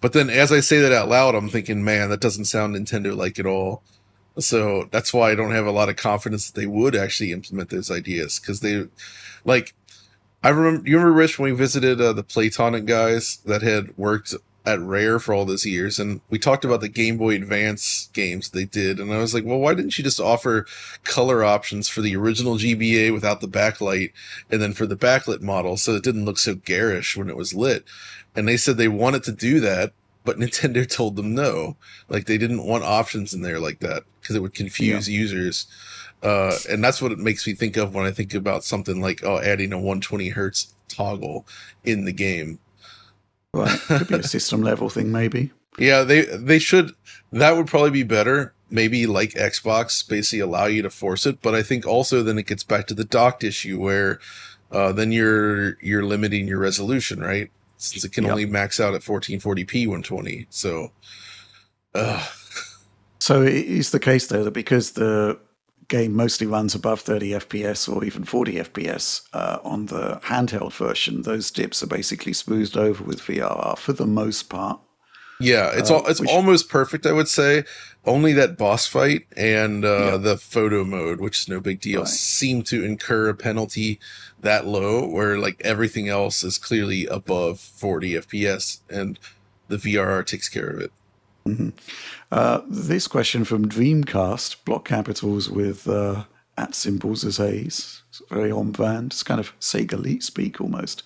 Speaker 3: But then as I say that out loud, I'm thinking, man, that doesn't sound Nintendo-like at all. So that's why I don't have a lot of confidence that they would actually implement those ideas. Because they, like, you remember, Rich, when we visited the Playtonic guys that had worked at Rare for all those years, and we talked about the Game Boy Advance games they did, and I was like, well, why didn't you just offer color options for the original GBA without the backlight, and then for the backlit model so it didn't look so garish when it was lit? And they said they wanted to do that, but Nintendo told them no. Like, they didn't want options in there like that because it would confuse users. And that's what it makes me think of when I think about something like adding a 120 Hertz toggle in the game.
Speaker 1: Right. Could be a system level thing, maybe.
Speaker 3: Yeah, they should. That would probably be better. Maybe like Xbox, basically allow you to force it. But I think also then it gets back to the docked issue where then you're limiting your resolution, right? Since it can only max out at 1440p 120. So,
Speaker 1: So it is the case though that because the game mostly runs above 30 FPS or even 40 FPS on the handheld version, those dips are basically smoothed over with VRR for the most part.
Speaker 3: yeah, it's almost perfect, I would say. Only that boss fight and the photo mode, which is no big deal, seem to incur a penalty that low, where like everything else is clearly above 40 FPS, and the VRR takes care of it.
Speaker 1: This question from Dreamcast, block capitals with at symbols as A's. It's very on brand. It's kind of Sega speak almost.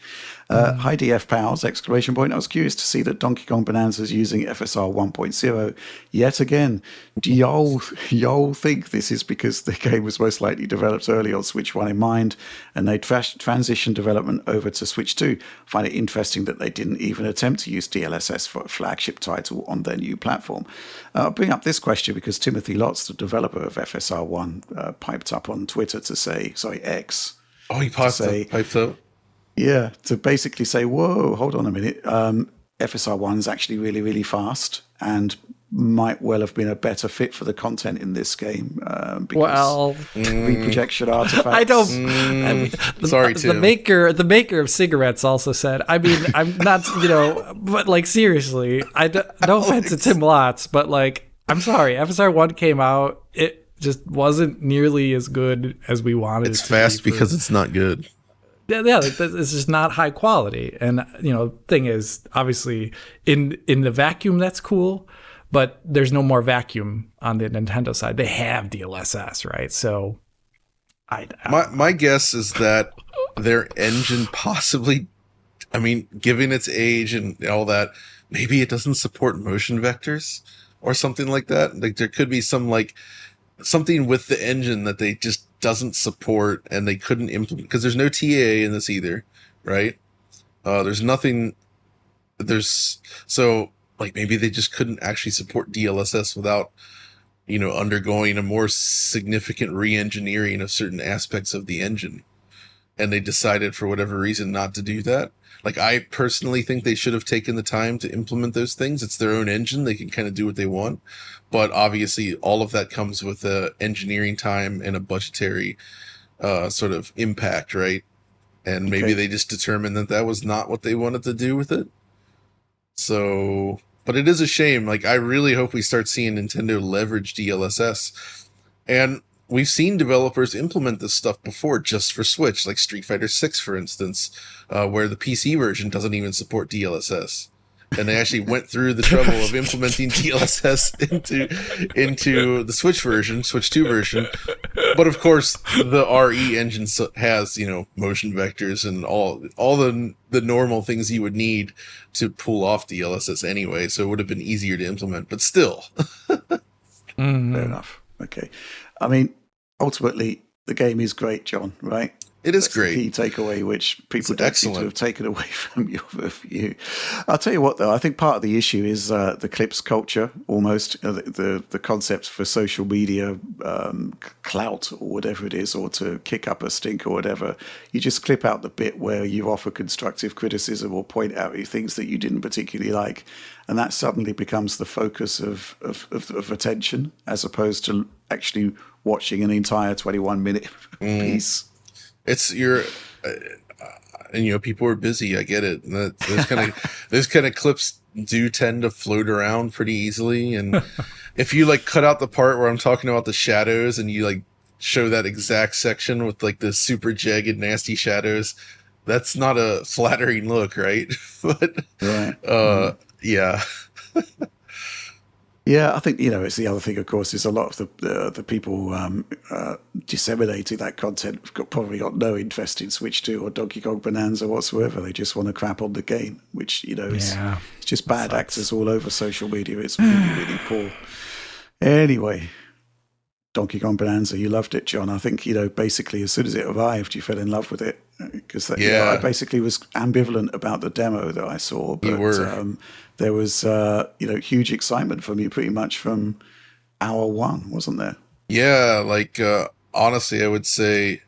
Speaker 1: High DF powers, exclamation point. I was curious to see that Donkey Kong Bananza is using FSR 1.0 yet again. Do y'all think this is because the game was most likely developed early on Switch 1 in mind and they transitioned development over to Switch 2? Find it interesting that they didn't even attempt to use DLSS for a flagship title on their new platform. I'll bring up this question because Timothy Lotz, the developer of FSR 1, piped up on Twitter to say, X.
Speaker 3: Oh, he piped up?
Speaker 1: Yeah, to basically say, whoa, hold on a minute. FSR 1 is actually really, really fast and might well have been a better fit for the content in this game. Because reprojection artifacts.
Speaker 2: I don't.
Speaker 3: Sorry, Tim.
Speaker 2: The maker of cigarettes also said. I mean, I'm not. But like seriously, no offense to Tim Lotz, but like, I'm sorry. FSR 1 came out. It just wasn't nearly as good as we wanted.
Speaker 3: It's fast because it's not good.
Speaker 2: Yeah, like, it's just not high quality. And thing is, obviously, in the vacuum, that's cool. But there's no more vacuum on the Nintendo side. They have DLSS, right? So,
Speaker 3: my guess is that their engine possibly, I mean, given its age and all that, maybe it doesn't support motion vectors or something like that. Like there could be something with the engine that they just doesn't support and they couldn't implement because there's no TAA in this either, right? There's nothing. Like maybe they just couldn't actually support DLSS without, undergoing a more significant re-engineering of certain aspects of the engine. And they decided for whatever reason not to do that. Like I personally think they should have taken the time to implement those things. It's their own engine. They can kind of do what they want. But obviously all of that comes with engineering time and a budgetary sort of impact, right? And maybe they just determined that was not what they wanted to do with it. So... But it is a shame. Like, I really hope we start seeing Nintendo leverage DLSS. And we've seen developers implement this stuff before just for Switch, like Street Fighter 6, for instance, where the PC version doesn't even support DLSS. And they actually went through the trouble of implementing DLSS into the Switch 2 version. But of course, the RE engine has, motion vectors and all the normal things you would need to pull off DLSS anyway. So it would have been easier to implement, but still.
Speaker 1: Fair enough. Okay. I mean, ultimately, the game is great, John, right?
Speaker 3: It is
Speaker 1: That's
Speaker 3: great.
Speaker 1: The key takeaway, which people don't seem to have taken away from your review. I'll tell you what, though, I think part of the issue is the clips culture, almost the concept for social media clout or whatever it is, or to kick up a stink or whatever. You just clip out the bit where you offer constructive criticism or point out things that you didn't particularly like, and that suddenly becomes the focus of attention, as opposed to actually watching an entire 21-minute piece.
Speaker 3: It's and people are busy. I get it. And those kind of clips do tend to float around pretty easily. And if you like cut out the part where I'm talking about the shadows and you like show that exact section with like the super jagged, nasty shadows, that's not a flattering look, right? But yeah.
Speaker 1: Yeah, I think, it's the other thing, of course, is a lot of the people disseminating that content have probably got no interest in Switch 2 or Donkey Kong Bananza whatsoever. They just want to crap on the game, which, is it's just bad actors all over social media. It's really, really poor. Anyway, Donkey Kong Bananza. You loved it, John. I think, basically as soon as it arrived, you fell in love with it. Because I basically was ambivalent about the demo that I saw. But
Speaker 3: You were.
Speaker 1: there was, huge excitement from you pretty much from hour one, wasn't there?
Speaker 3: Yeah, like honestly, I would say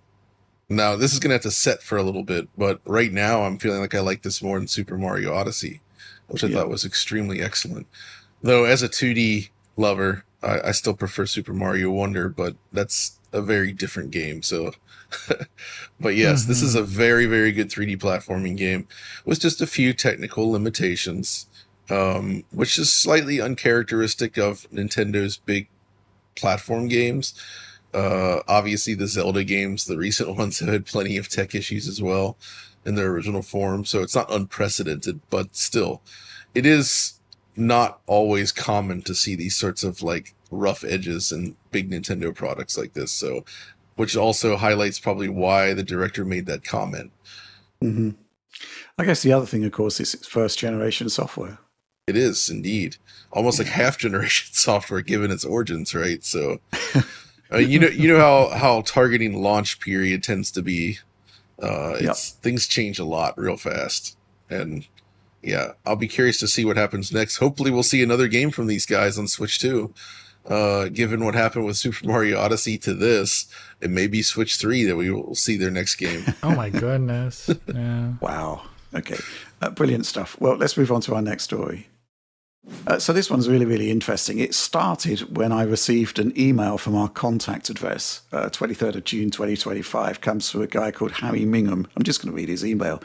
Speaker 3: now this is gonna have to set for a little bit, but right now I'm feeling like I like this more than Super Mario Odyssey, which I thought was extremely excellent. Though as a 2D lover, I still prefer Super Mario Wonder, but that's a very different game. So, but yes, this is a very, very good 3D platforming game with just a few technical limitations, which is slightly uncharacteristic of Nintendo's big platform games. Obviously the Zelda games, the recent ones, have had plenty of tech issues as well in their original form, so it's not unprecedented, but still, it is not always common to see these sorts of like rough edges in big Nintendo products like this. So, which also highlights probably why the director made that comment.
Speaker 1: Mm-hmm. I guess the other thing, of course, is it's first generation software.
Speaker 3: It is indeed almost like half generation software given its origins, right? So, you know how targeting launch period tends to be. Things change a lot real fast, and yeah, I'll be curious to see what happens next. Hopefully, we'll see another game from these guys on Switch 2. Given what happened with Super Mario Odyssey to this, it may be Switch 3 that we will see their next game.
Speaker 2: Oh my goodness! Yeah.
Speaker 1: Wow. Okay. Brilliant stuff. Well, let's move on to our next story. So this one's really, really interesting. It started when I received an email from our contact address, 23rd of June 2025, comes from a guy called Harry Mingham. I'm just going to read his email.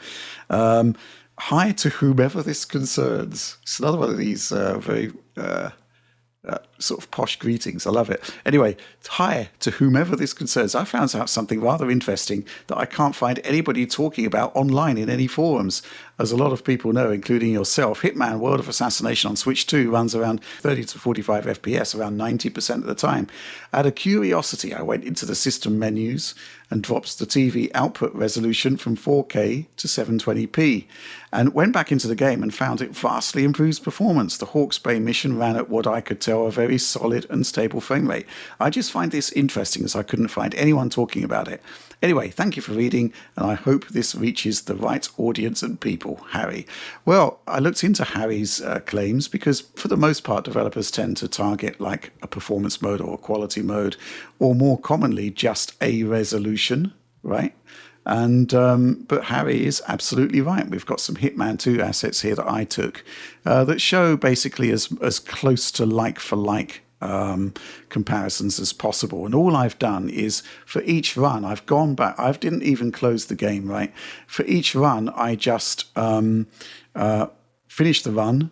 Speaker 1: Hi to whomever this concerns. It's another one of these very sort of posh greetings. I love it. Anyway, hi to whomever this concerns. I found out something rather interesting that I can't find anybody talking about online in any forums. As a lot of people know, including yourself, Hitman World of Assassination on Switch 2 runs around 30 to 45 FPS around 90% of the time. Out of curiosity, I went into the system menus and dropped the TV output resolution from 4K to 720p, and went back into the game and found it vastly improves performance. The Hawke's Bay mission ran at what I could tell a very solid and stable frame rate. I just find this interesting as I couldn't find anyone talking about it. Anyway, thank you for reading, and I hope this reaches the right audience and people. Harry. Well, I looked into Harry's claims because for the most part developers tend to target like a performance mode or a quality mode, or more commonly just a resolution, right? And but Harry is absolutely right. We've got some Hitman 2 assets here that I took that show basically as close to like for like comparisons as possible. And all I've done is for each run, I've gone back. I didn't even close the game, right? For each run, I just finished the run,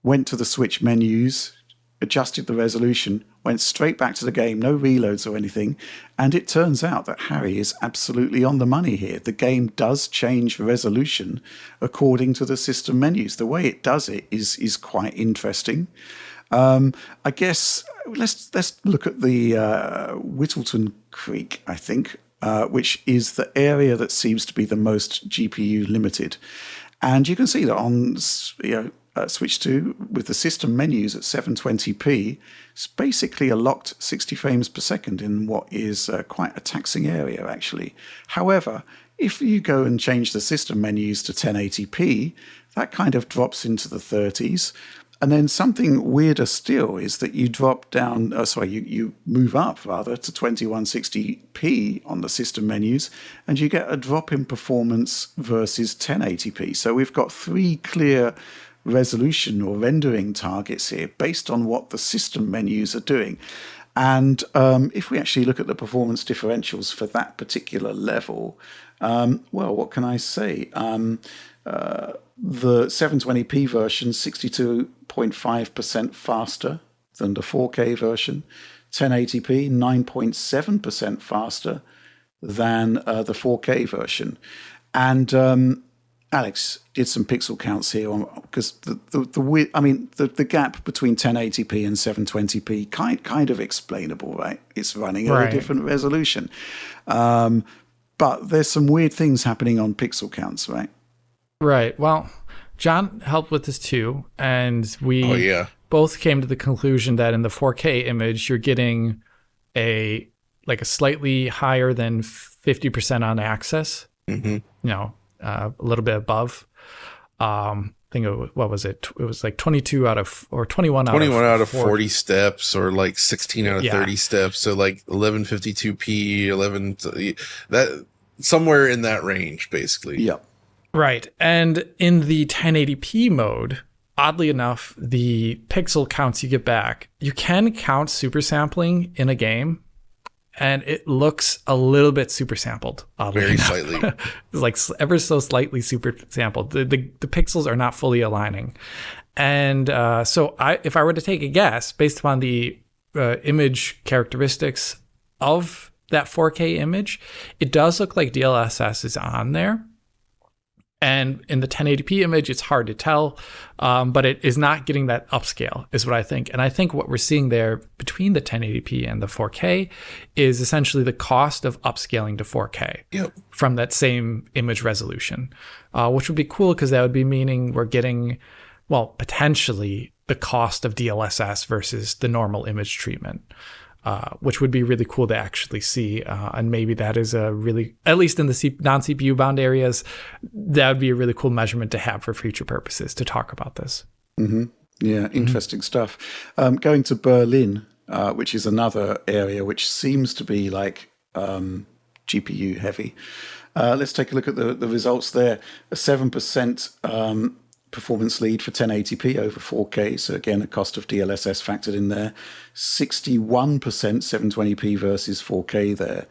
Speaker 1: went to the Switch menus, adjusted the resolution, went straight back to the game, no reloads or anything. And it turns out that Harry is absolutely on the money here. The game does change resolution according to the system menus. The way it does it is quite interesting. I guess let's look at the Whittleton Creek, I think, which is the area that seems to be the most GPU limited. And you can see that on Switch 2 with the system menus at 720p, it's basically a locked 60 frames per second in what is quite a taxing area, actually. However, if you go and change the system menus to 1080p, that kind of drops into the 30s. And then something weirder still is that you drop down, you move up rather to 2160p on the system menus, and you get a drop in performance versus 1080p. So we've got three clear resolution or rendering targets here based on what the system menus are doing. And if we actually look at the performance differentials for that particular level, well, what can I say? The 720p version, 62.5% faster than the 4K version. 1080p, 9.7% faster than the 4K version. And Alex did some pixel counts here because the gap between 1080p and 720p kind of explainable, right? It's running at a different resolution, but there's some weird things happening on pixel counts, right?
Speaker 2: Right. Well, John helped with this too, and we both came to the conclusion that in the 4K image, you're getting a slightly higher than 50% on access, a little bit above. I think what was it? It was like 22 out of, or 21
Speaker 3: out of 40 steps, or like 16 out of 30 steps. So like 1152p, 11, that somewhere in that range, basically.
Speaker 1: Yep.
Speaker 2: Right. And in the 1080p mode, oddly enough, the pixel counts you get back, you can count super sampling in a game, and it looks a little bit super sampled.
Speaker 3: Very slightly.
Speaker 2: It's like ever so slightly super sampled. The pixels are not fully aligning. And so if I were to take a guess, based upon the image characteristics of that 4K image, it does look like DLSS is on there. And in the 1080p image, it's hard to tell, but it is not getting that upscale, is what I think. And I think what we're seeing there between the 1080p and the 4K is essentially the cost of upscaling to 4K from that same image resolution, which would be cool because that would be meaning we're getting, well, potentially the cost of DLSS versus the normal image treatment. Which would be really cool to actually see. And maybe that is a really, at least in the non-CPU bound areas, that would be a really cool measurement to have for future purposes to talk about this.
Speaker 1: Mm-hmm. Yeah, interesting stuff. Going to Berlin, which is another area which seems to be like GPU heavy. Let's take a look at the results there. A 7% performance lead for 1080p over 4K. So again, a cost of DLSS factored in there. 61% 720p versus 4K there.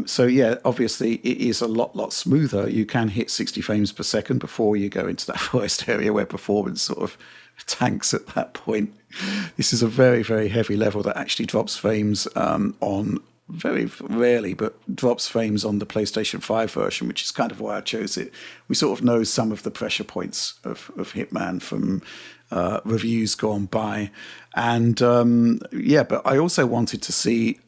Speaker 1: So yeah, obviously it is a lot smoother. You can hit 60 frames per second before you go into that forest area where performance sort of tanks at that point. This is a very, very heavy level that actually drops frames on very rarely, but drops frames on the PlayStation 5 version, which is kind of why I chose it. We sort of know some of the pressure points of Hitman from reviews gone by. And but I also wanted to see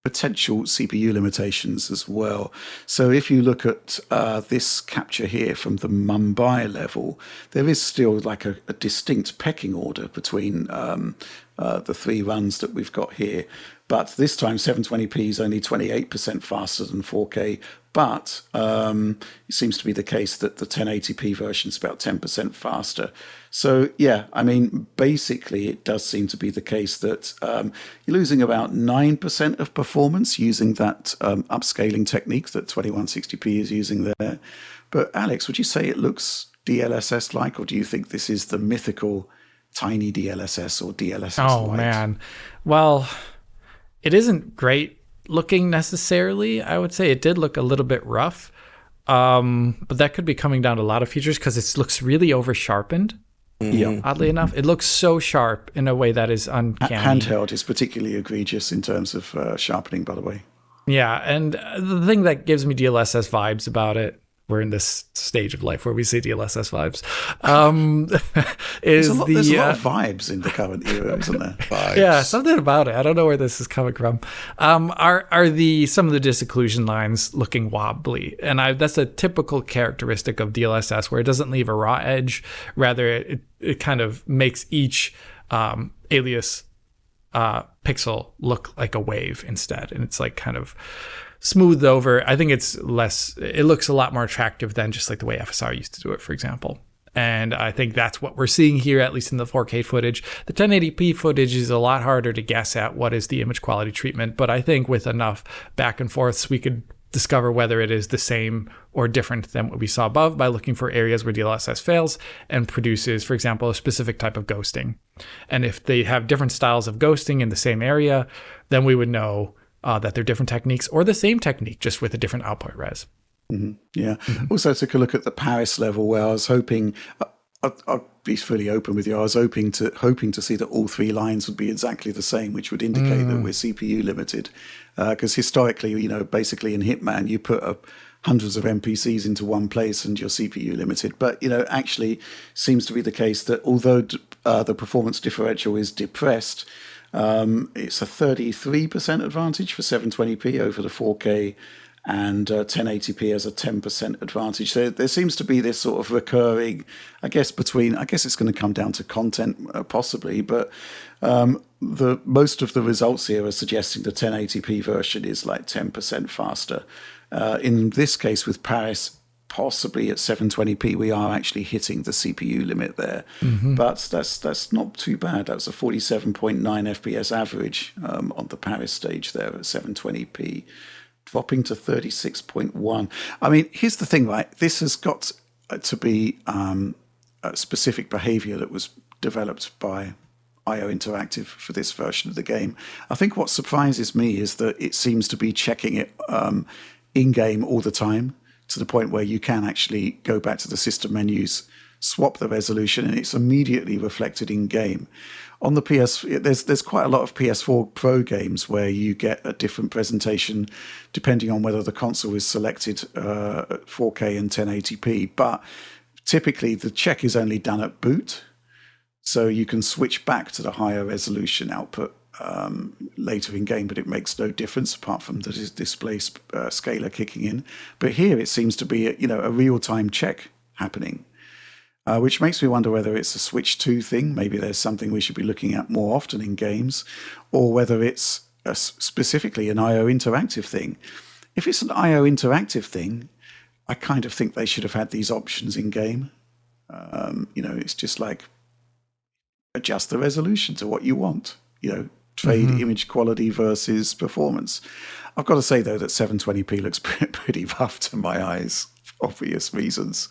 Speaker 1: potential CPU limitations as well. So if you look at this capture here from the Mumbai level, there is still like a distinct pecking order between the three runs that we've got here. But this time 720p is only 28% faster than 4K. But it seems to be the case that the 1080p version is about 10% faster. So, yeah, I mean, basically it does seem to be the case that you're losing about 9% of performance using that upscaling technique that 2160p is using there. But Alex, would you say it looks DLSS-like, or do you think this is the mythical tiny DLSS or DLSS-like?
Speaker 2: Oh, man. Well, it isn't great looking necessarily. I would say it did look a little bit rough, but that could be coming down to a lot of features because it looks really over-sharpened.
Speaker 1: Yeah.
Speaker 2: Oddly enough, it looks so sharp in a way that is uncanny.
Speaker 1: Handheld is particularly egregious in terms of sharpening, by the way.
Speaker 2: Yeah, and the thing that gives me DLSS vibes about it, we're in this stage of life where we see DLSS vibes, is
Speaker 1: there's a lot of vibes in the current era, isn't there?
Speaker 3: Vibes.
Speaker 2: Yeah, something about it. I don't know where this is coming from. Are some of the disocclusion lines looking wobbly? And that's a typical characteristic of DLSS, where it doesn't leave a raw edge. Rather, it kind of makes each alias pixel look like a wave instead, and it's like kind of smoothed over. I think it looks a lot more attractive than just like the way FSR used to do it, for example. And I think that's what we're seeing here, at least in the 4K footage. The 1080p footage is a lot harder to guess at what is the image quality treatment, but I think with enough back and forths, we could discover whether it is the same or different than what we saw above by looking for areas where DLSS fails and produces, for example, a specific type of ghosting. And if they have different styles of ghosting in the same area, then we would know that they're different techniques or the same technique, just with a different output res.
Speaker 1: Mm-hmm. Yeah. Mm-hmm. Also took a look at the Paris level where I was hoping, I'll be fully open with you, I was hoping to see that all three lines would be exactly the same, which would indicate that we're CPU limited. Because historically, basically in Hitman, you put hundreds of NPCs into one place and you're CPU limited. But, actually seems to be the case that although the performance differential is depressed, it's a 33% advantage for 720p over the 4K, and 1080p has a 10% advantage. So there seems to be this sort of recurring, I guess it's going to come down to content possibly, but the most of the results here are suggesting the 1080p version is like 10% faster. In this case, with Paris possibly at 720p, we are actually hitting the CPU limit there. But that's not too bad. That was a 47.9 FPS average on the Paris stage there at 720p, dropping to 36.1. I mean, here's the thing, right? This has got to be a specific behavior that was developed by IO Interactive for this version of the game. I think what surprises me is that it seems to be checking it in-game all the time, to the point where you can actually go back to the system menus, swap the resolution, and it's immediately reflected in-game. On the PS, there's quite a lot of PS4 Pro games where you get a different presentation depending on whether the console is selected at 4K and 1080p. But typically, the check is only done at boot, so you can switch back to the higher resolution output later in game, but it makes no difference apart from the display scaler kicking in. But here it seems to be a real-time check happening, which makes me wonder whether it's a Switch 2 thing. Maybe there's something we should be looking at more often in games, or whether it's specifically an IO Interactive thing. If it's an IO Interactive thing, I kind of think they should have had these options in game. It's just like adjust the resolution to what you want. Trade image quality versus performance. I've got to say, though, that 720p looks pretty rough to my eyes for obvious reasons.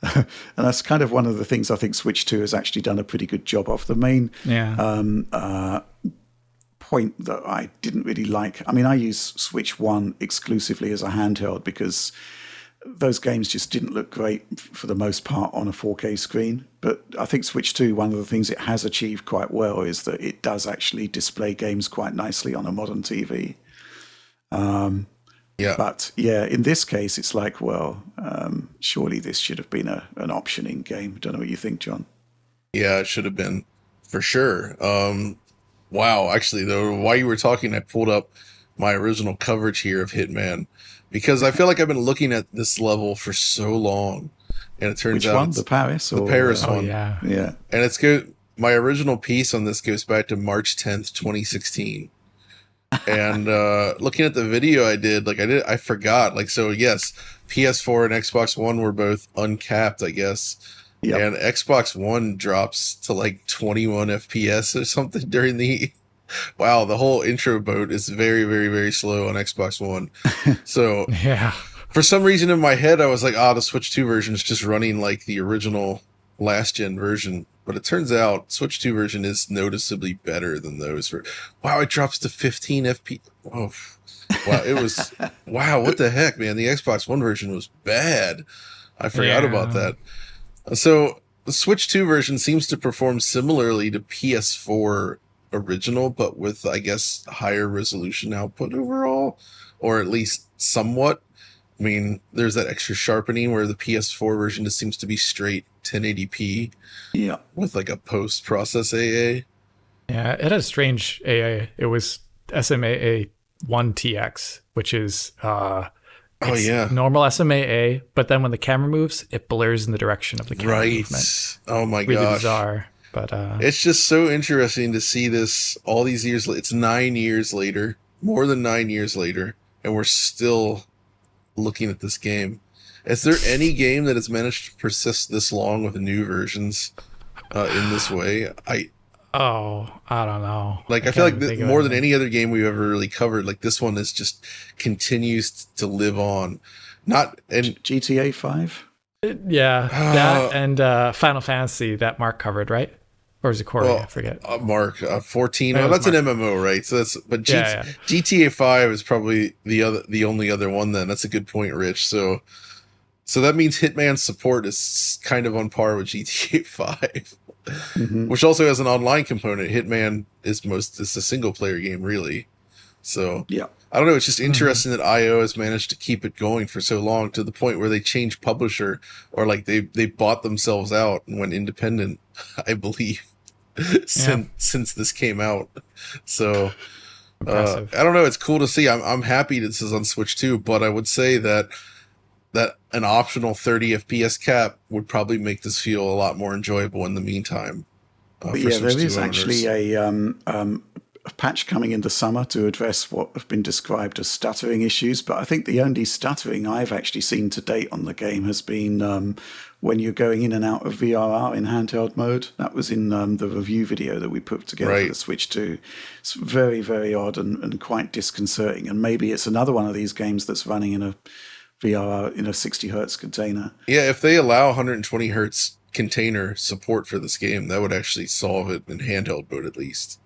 Speaker 1: And that's kind of one of the things I think Switch 2 has actually done a pretty good job of. The main point that I didn't really like, I mean, I use Switch 1 exclusively as a handheld because those games just didn't look great for the most part on a 4K screen. But I think Switch 2, one of the things it has achieved quite well is that it does actually display games quite nicely on a modern TV. But in this case, it's like, surely this should have been an option in game. Don't know what you think, John.
Speaker 3: Yeah, it should have been for sure. Wow, actually, though, while you were talking, I pulled up my original coverage here of Hitman, because I feel like I've been looking at this level for so long, and it turns out
Speaker 1: which one? The Paris?
Speaker 3: The Paris one.
Speaker 2: Yeah.
Speaker 3: And it's good. My original piece on this goes back to March 10th, 2016. And looking at the video I forgot. So yes, PS4 and Xbox One were both uncapped, I guess. Yep. And Xbox One drops to like 21 FPS or something during the... Wow, the whole intro boat is very, very, very slow on Xbox One. So for some reason in my head, I was like, the Switch 2 version is just running like the original last-gen version. But it turns out Switch 2 version is noticeably better than those. Wow, it drops to 15 FPS. Oh, wow, it was... wow, what the heck, man? The Xbox One version was bad. I forgot about that. So the Switch 2 version seems to perform similarly to PS4 original, but with, I guess, higher resolution output overall, or at least somewhat. I mean, there's that extra sharpening where the PS4 version just seems to be straight 1080p with like a post-process AA.
Speaker 2: Yeah, it has strange AA. It was SMAA 1TX, which is normal SMAA, but then when the camera moves, it blurs in the direction of the camera movement.
Speaker 3: Oh my
Speaker 2: really
Speaker 3: gosh.
Speaker 2: Bizarre. But
Speaker 3: it's just so interesting to see this all these years. It's 9 years later, more than 9 years later, and we're still looking at this game. Is there any game that has managed to persist this long with new versions in this way? I don't know. Like, I feel like more than any other game we've ever really covered, like this one is just continues to live on.
Speaker 1: GTA 5?
Speaker 2: That and Final Fantasy that Mark covered, right? Or is it Corey? I forget.
Speaker 3: Mark, 14. Oh, that's Mark. An MMO, right? So GTA 5 is probably the only other one. Then that's a good point, Rich. So that means Hitman's support is kind of on par with GTA 5, which also has an online component. Hitman is a single player game, really. So I don't know. It's just interesting that IO has managed to keep it going for so long, to the point where they changed publisher, or like they bought themselves out and went independent, I believe, since this came out. So I don't know. It's cool to see. I'm happy this is on Switch 2, but I would say that an optional 30 FPS cap would probably make this feel a lot more enjoyable in the meantime.
Speaker 1: But
Speaker 3: for
Speaker 1: yeah,
Speaker 3: Switch
Speaker 1: there
Speaker 3: 2
Speaker 1: is actually a patch coming in the summer to address what have been described as stuttering issues. But I think the only stuttering I've actually seen to date on the game has been when you're going in and out of VRR in handheld mode. That was in the review video that we put together for the Switch 2. It's very, very odd and quite disconcerting. And maybe it's another one of these games that's running in a VRR in a 60 hertz container.
Speaker 3: Yeah, if they allow 120 hertz container support for this game, that would actually solve it in handheld mode at least.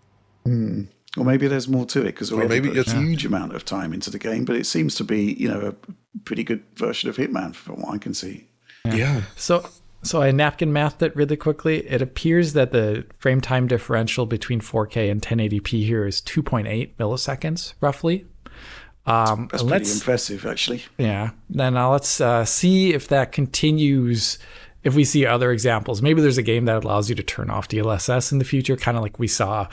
Speaker 1: Or maybe there's more to it because we haven't put a
Speaker 3: it's
Speaker 1: huge amount of time into the game, but it seems to be, a pretty good version of Hitman from what I can see.
Speaker 2: Yeah. So I napkin mathed it really quickly. It appears that the frame time differential between 4K and 1080p here is 2.8 milliseconds, roughly.
Speaker 1: That's pretty impressive, actually.
Speaker 2: Yeah. Then let's see if that continues. If we see other examples, maybe there's a game that allows you to turn off DLSS in the future, kind of like we saw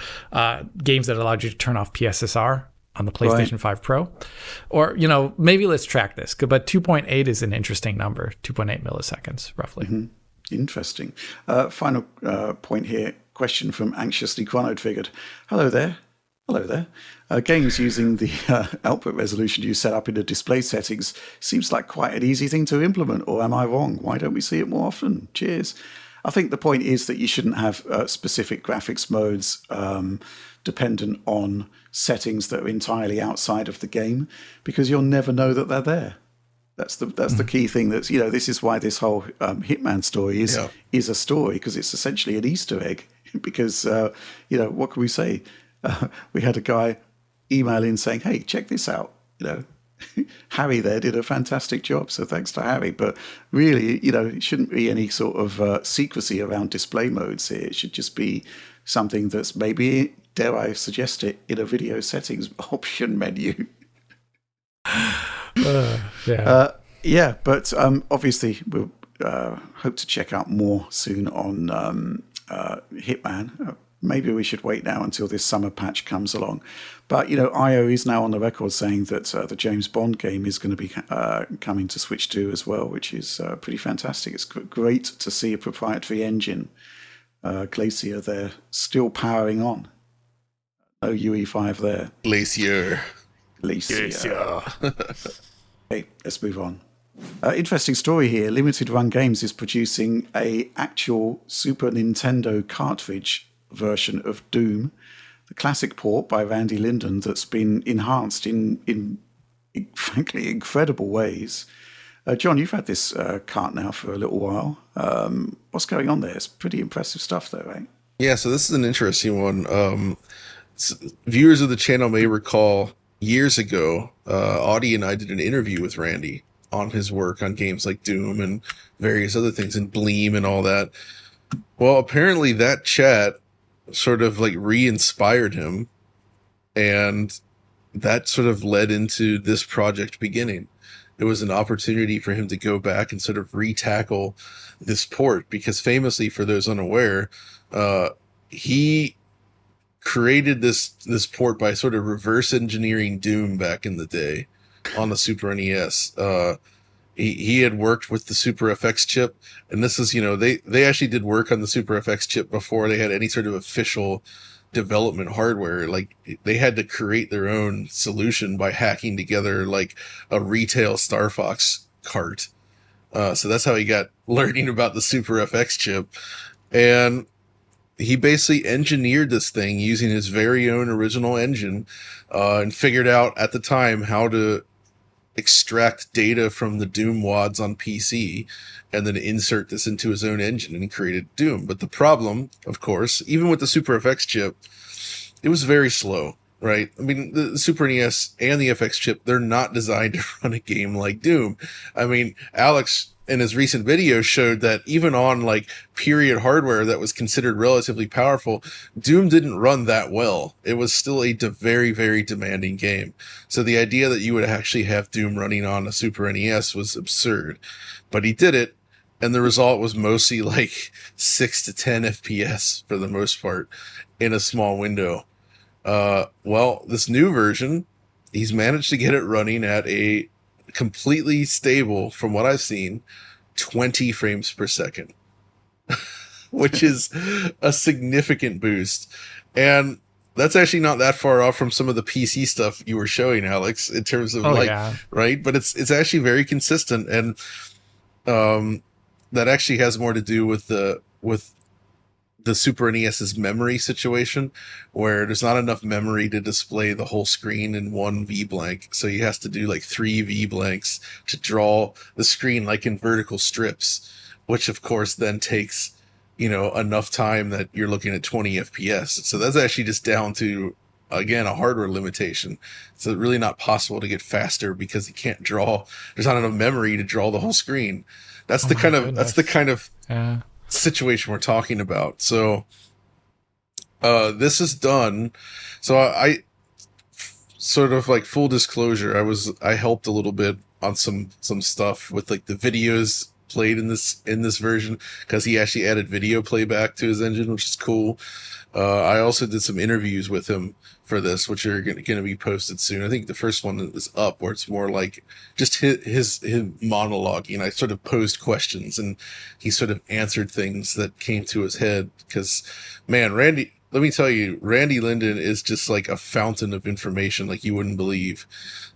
Speaker 2: games that allowed you to turn off PSSR on the PlayStation 5 Pro. Or, maybe let's track this. But 2.8 is an interesting number, 2.8 milliseconds, roughly.
Speaker 1: Mm-hmm. Interesting. Final point here. Question from Anxiously Chronoed Figured. Hello there. Games using the output resolution you set up in the display settings seems like quite an easy thing to implement, or am I wrong? Why don't we see it more often? Cheers. I think the point is that you shouldn't have specific graphics modes dependent on settings that are entirely outside of the game, because you'll never know that they're there. That's the key thing. This is why this whole Hitman story is a story, because it's essentially an Easter egg. Because what can we say? We had a guy email in saying, "Hey, check this out." Harry there did a fantastic job, so thanks to Harry. But really, it shouldn't be any sort of secrecy around display modes here. It should just be something that's maybe, dare I suggest it, in a video settings option menu. But obviously we'll hope to check out more soon on Hitman. Maybe we should wait now until this summer patch comes along. But, IO is now on the record saying that the James Bond game is going to be coming to Switch 2 as well, which is pretty fantastic. It's great to see a proprietary engine, Glacier, there, still powering on. No UE5 there.
Speaker 3: Glacier.
Speaker 1: Okay, let's move on. Interesting story here. Limited Run Games is producing a actual Super Nintendo cartridge version of Doom, the classic port by Randy Linden that's been enhanced in frankly incredible ways. John, you've had this cart now for a little while. What's going on there? It's pretty impressive stuff though, right?
Speaker 3: Yeah, so this is an interesting one. Viewers of the channel may recall years ago, Audie and I did an interview with Randy on his work on games like Doom and various other things, and Bleem and all that. Well, apparently that chat sort of like re-inspired him, and that sort of led into this project beginning. It was an opportunity for him to go back and sort of re-tackle this port, because famously, for those unaware, he created this port by sort of reverse engineering Doom back in the day on the Super NES. He had worked with the SuperFX chip, and this is, they actually did work on the SuperFX chip before they had any sort of official development hardware. Like, they had to create their own solution by hacking together like a retail Star Fox cart. So that's how he got learning about the SuperFX chip. And he basically engineered this thing using his very own original engine, and figured out at the time how to extract data from the Doom wads on PC and then insert this into his own engine, and created Doom. But the problem, of course, even with the SuperFX chip, it was very slow, right? I mean, the Super NES and the FX chip, they're not designed to run a game like Doom. I mean, Alex in his recent video showed that even on like period hardware that was considered relatively powerful, Doom didn't run that well. It was still a very, very demanding game. So the idea that you would actually have Doom running on a Super NES was absurd. But he did it, and the result was mostly like 6 to 10 FPS for the most part in a small window. Well, this new version, he's managed to get it running at a completely stable, from what I've seen, 20 frames per second. which is a significant boost. And that's actually not that far off from some of the PC stuff you were showing, Alex, in terms of right? But it's actually very consistent, and that actually has more to do with the Super NES's memory situation, where there's not enough memory to display the whole screen in one V blank. So you have to do like 3 V blanks to draw the screen like in vertical strips, which of course then takes, enough time that you're looking at 20 FPS. So that's actually just down to, again, a hardware limitation. It's really not possible to get faster because you can't draw. There's not enough memory to draw the whole screen. That's the kind of situation we're talking about. So this is done. So I sort of like full disclosure, I helped a little bit on some stuff with like the videos played in this version, because he actually added video playback to his engine, which is cool. I also did some interviews with him for this, which are going to be posted soon. I think the first one is up, where it's more like just his monologue. I sort of posed questions and he sort of answered things that came to his head. Because, man, let me tell you, Randy Linden is just like a fountain of information like you wouldn't believe.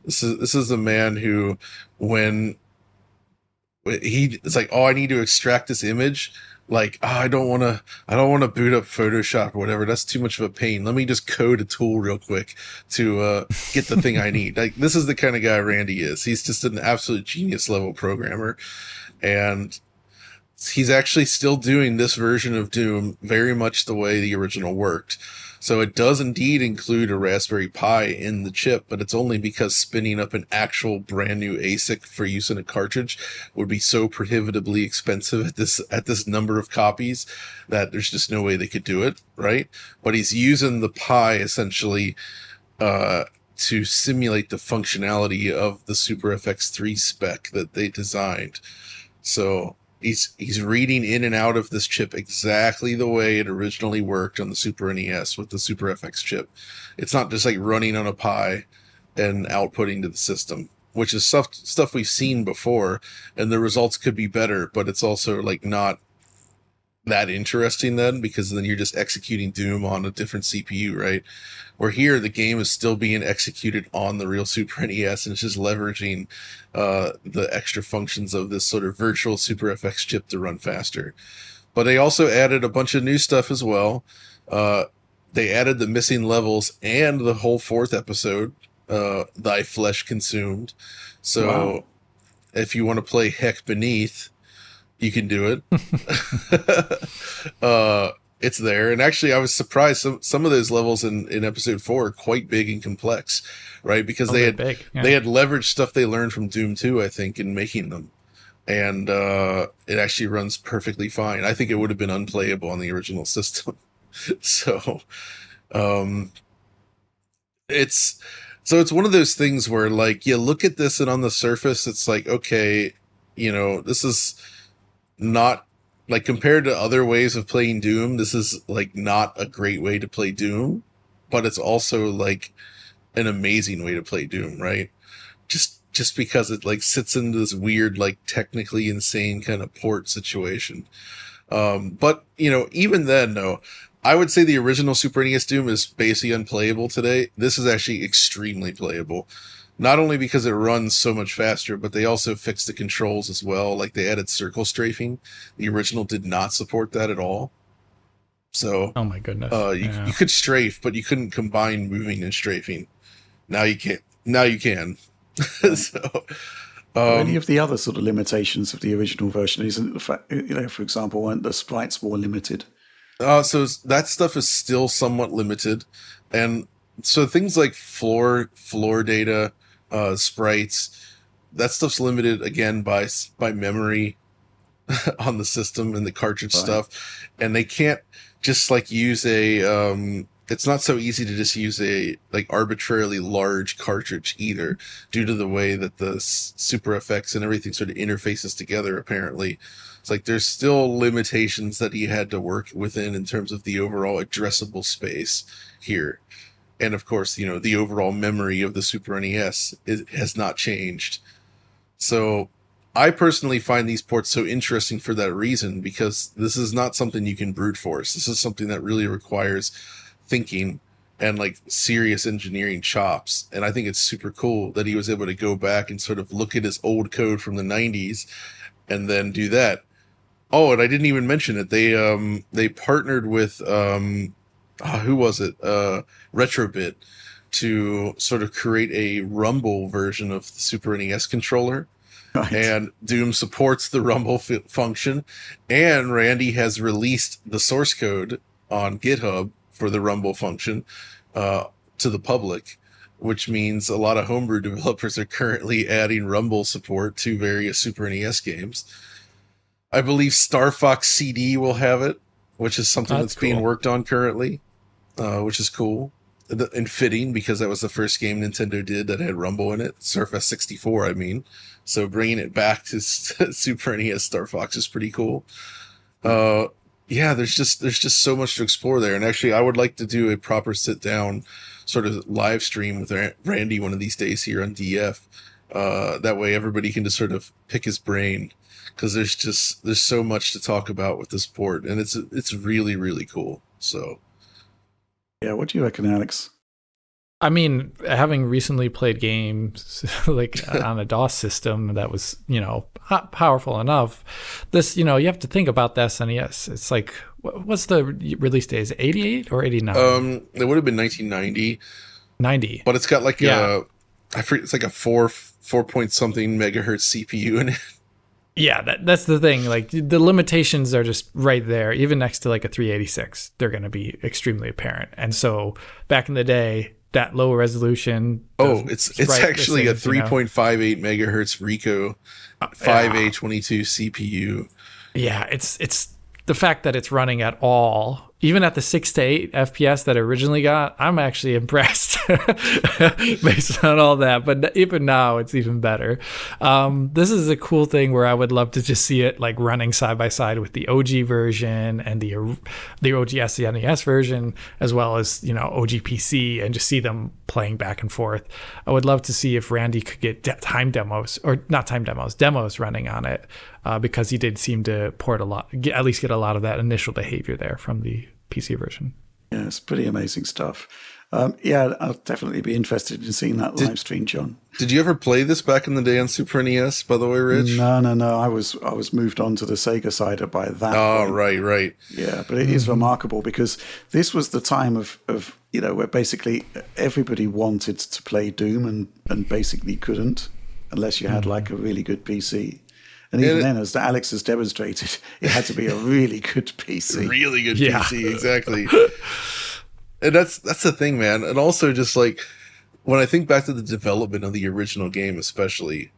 Speaker 3: This is a man who, when it's like, oh, I need to extract this image. Like, I don't want to boot up Photoshop or whatever. That's too much of a pain. Let me just code a tool real quick to get the thing I need. Like, this is the kind of guy Randy is. He's just an absolute genius level programmer. And he's actually still doing this version of Doom very much the way the original worked. So it does indeed include a Raspberry Pi in the chip, but it's only because spinning up an actual brand new ASIC for use in a cartridge would be so prohibitively expensive at this number of copies that there's just no way they could do it, right? But he's using the Pi essentially to simulate the functionality of the SuperFX 3 spec that they designed. So he's reading in and out of this chip exactly the way it originally worked on the Super NES with the SuperFX chip. It's not just like running on a Pi and outputting to the system, which is stuff we've seen before, and the results could be better, but it's also like not that interesting then, because then you're just executing Doom on a different CPU, right? Where here the game is still being executed on the real Super NES, and it's just leveraging the extra functions of this sort of virtual SuperFX chip to run faster. But they also added a bunch of new stuff as well. They added the missing levels and the whole 4th episode, Thy Flesh Consumed. So if you want to play Heck Beneath, you can do it. It's there. And actually, I was surprised. Some of those levels in episode 4 are quite big and complex, right? Because they had leveraged stuff they learned from Doom 2, I think, in making them. And it actually runs perfectly fine. I think it would have been unplayable on the original system. So it's one of those things where, like, you look at this and on the surface, it's like, okay, this is not, like, compared to other ways of playing Doom, this is like not a great way to play Doom, but it's also like an amazing way to play Doom, right? Just because it like sits in this weird, like technically insane kind of port situation. But even then, though, I would say the original Super NES Doom is basically unplayable today. This is actually extremely playable. Not only because it runs so much faster, but they also fixed the controls as well. Like, they added circle strafing. The original did not support that at all. So,
Speaker 2: oh my goodness,
Speaker 3: you could strafe, but you couldn't combine moving and strafing. Now you can. So,
Speaker 1: any of the other sort of limitations of the original version isn't the fact, for example, weren't the sprites more limited?
Speaker 3: So that stuff is still somewhat limited, and so things like floor data, sprites, that stuff's limited again by memory on the system and the cartridge stuff, and they can't just like use it's not so easy to just use a like arbitrarily large cartridge either, due to the way that the SuperFX and everything sort of interfaces together. Apparently, it's like there's still limitations that he had to work within in terms of the overall addressable space here. And of course, the overall memory of the Super NES has not changed. So I personally find these ports so interesting for that reason, because this is not something you can brute force. This is something that really requires thinking and like serious engineering chops. And I think it's super cool that he was able to go back and sort of look at his old code from the 90s and then do that. Oh, and I didn't even mention it. They partnered with who was it? Retrobit, to sort of create a Rumble version of the Super NES controller. Right. And Doom supports the Rumble function, and Randy has released the source code on GitHub for the Rumble function to the public, which means a lot of homebrew developers are currently adding Rumble support to various Super NES games. I believe Star Fox CD will have it, which is something that's being worked on currently, which is cool and fitting, because that was the first game Nintendo did that had Rumble in it. Surface 64, I mean. So bringing it back to Super NES Star Fox is pretty cool. Yeah, there's just so much to explore there. And actually, I would like to do a proper sit down sort of live stream with Randy one of these days here on DF. That way everybody can just sort of pick his brain, because there's so much to talk about with this port, and it's really, really cool. So
Speaker 1: yeah, what do you reckon, Alex?
Speaker 2: I mean, having recently played games like on a DOS system that was, not powerful enough, this, you have to think about the SNES. It's like, what's the release date? Is it 88 or 89?
Speaker 3: It would have been 1990.
Speaker 2: 90.
Speaker 3: But it's got like I forget, it's like a 4 point something megahertz CPU in it.
Speaker 2: Yeah, that's the thing. Like, the limitations are just right there. Even next to like a 386, they're going to be extremely apparent. And so back in the day, that low resolution.
Speaker 3: Oh, it's actually a 3.58 megahertz Rico 5A22 CPU.
Speaker 2: Yeah, it's the fact that it's running at all, even at the 6 to 8 FPS that I originally got. I'm actually impressed based on all that. But even now, it's even better. This is a cool thing where I would love to just see it like running side by side with the OG version and the OG SNES version, as well as OG PC, and just see them playing back and forth. I would love to see if Randy could get demos running on it, because he did seem to port at least get a lot of that initial behavior there from the PC version.
Speaker 1: Yeah, it's pretty amazing stuff. Yeah, I'll definitely be interested in seeing that live stream, John.
Speaker 3: Did you ever play this back in the day on Super NES, by the way, Rich?
Speaker 1: No. I was moved on to the Sega side by that point.
Speaker 3: Right.
Speaker 1: Yeah, but it is remarkable, because this was the time of where basically everybody wanted to play Doom and basically couldn't, unless you had like a really good PC. And even then, as Alex has demonstrated, it had to be a really good PC.
Speaker 3: Really good PC, exactly. And that's the thing, man. And also, just like, when I think back to the development of the original game, especially,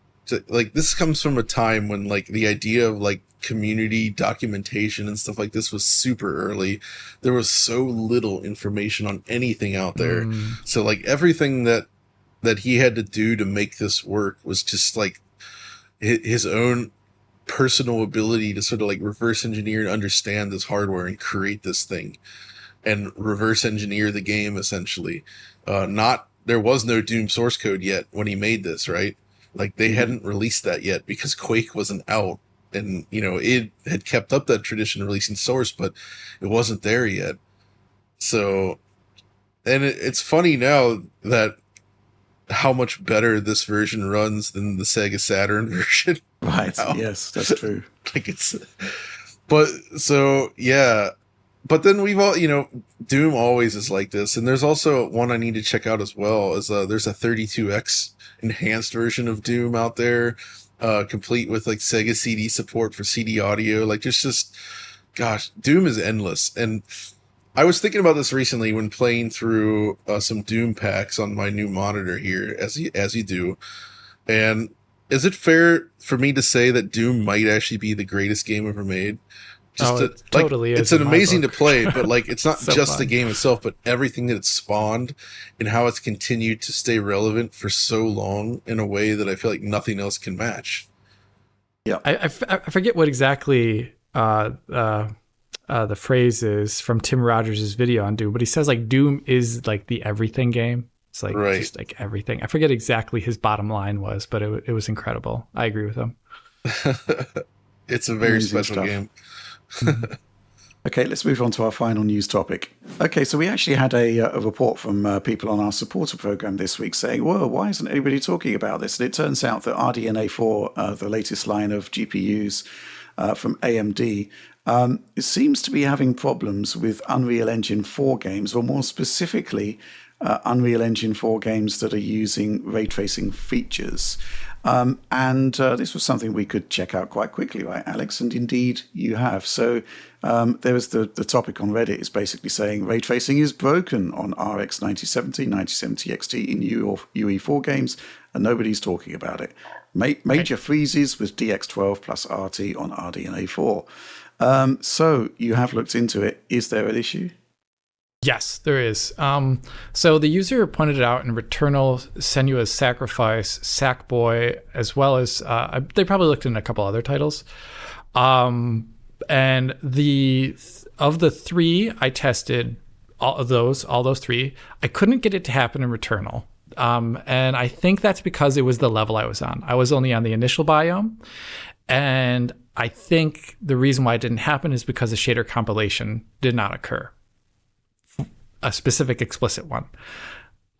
Speaker 3: like, this comes from a time when like the idea of like community documentation and stuff like this was super early. There was so little information on anything out there. So like everything that he had to do to make this work was just like his own personal ability to sort of like reverse engineer and understand this hardware and create this thing and reverse engineer the game, essentially. There was no Doom source code yet when he made this, right? Like, they hadn't released that yet because Quake wasn't out, and it had kept up that tradition of releasing source, but it wasn't there yet. So, and it's funny now that how much better this version runs than the Sega Saturn version.
Speaker 1: Right.
Speaker 3: Now.
Speaker 1: Yes, that's true.
Speaker 3: But then we've all, Doom always is like this. And there's also one I need to check out as well, is there's a 32X enhanced version of Doom out there, complete with like Sega CD support for CD audio. Like, gosh, Doom is endless. And I was thinking about this recently when playing through some Doom packs on my new monitor here, as you do. And is it fair for me to say that Doom might actually be the greatest game ever made?
Speaker 2: It totally is.
Speaker 3: It's an amazing to play, but like, it's not
Speaker 2: so
Speaker 3: just
Speaker 2: fun.
Speaker 3: the game itself, but everything that it's spawned and how it's continued to stay relevant for so long in a way that I feel like nothing else can match.
Speaker 1: Yeah,
Speaker 2: I forget what exactly the phrase is from Tim Rogers' video on Doom, but he says like Doom is like the everything game. It's like just like everything. I forget exactly his bottom line was, but it was incredible. I agree with him.
Speaker 3: It's a very
Speaker 1: Amazing
Speaker 3: special
Speaker 1: stuff.
Speaker 3: game.
Speaker 1: Okay, let's move on to our final news topic. Okay, so we actually had a report from people on our supporter program this week saying, whoa, why isn't anybody talking about this? And it turns out that RDNA 4, the latest line of GPUs from AMD, it seems to be having problems with Unreal Engine 4 games, or more specifically, Unreal Engine 4 games that are using ray tracing features. And this was something we could check out quite quickly, right, Alex? And indeed, you have. So there was the topic on Reddit is basically saying ray tracing is broken on RX 9070, 9070 XT in UE4 games, and nobody's talking about it. Major freezes with DX12 plus RT on RDNA 4. So you have looked into it. Is there an issue?
Speaker 2: Yes, there is. So the user pointed it out in Returnal, Senua's Sacrifice, Sackboy, as well as they probably looked in a couple other titles. And of the three I tested, all those three, I couldn't get it to happen in Returnal. And I think that's because it was the level I was on. I was only on the initial biome, and I think the reason why it didn't happen is because the shader compilation did not occur. A specific explicit one.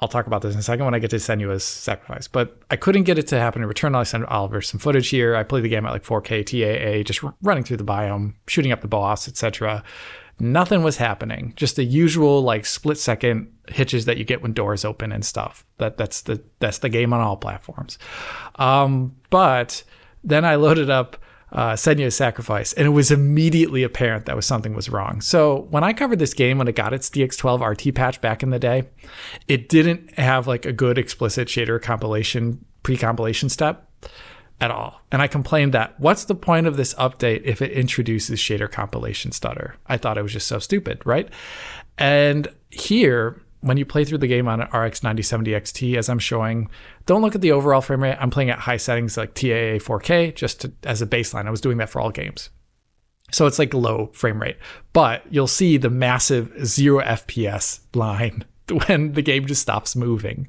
Speaker 2: I'll talk about this in a second when I get to Senua's Sacrifice. But I couldn't get it to happen in Returnal. I sent Oliver some footage here. I played the game at like 4K TAA, just running through the biome, shooting up the boss, etc. Nothing was happening. Just the usual like split-second hitches that you get when doors open and stuff. That's the game on all platforms. But then I loaded up Senua's Sacrifice, and it was immediately apparent that something was wrong. So when I covered this game, when it got its DX12 RT patch back in the day, it didn't have like a good explicit shader compilation, pre-compilation step at all. And I complained that, what's the point of this update if it introduces shader compilation stutter? I thought it was just so stupid, right? And here, when you play through the game on an RX 9070 XT, as I'm showing, don't look at the overall frame rate. I'm playing at high settings like TAA 4K, as a baseline. I was doing that for all games. So it's like low frame rate. But you'll see the massive 0 FPS line when the game just stops moving.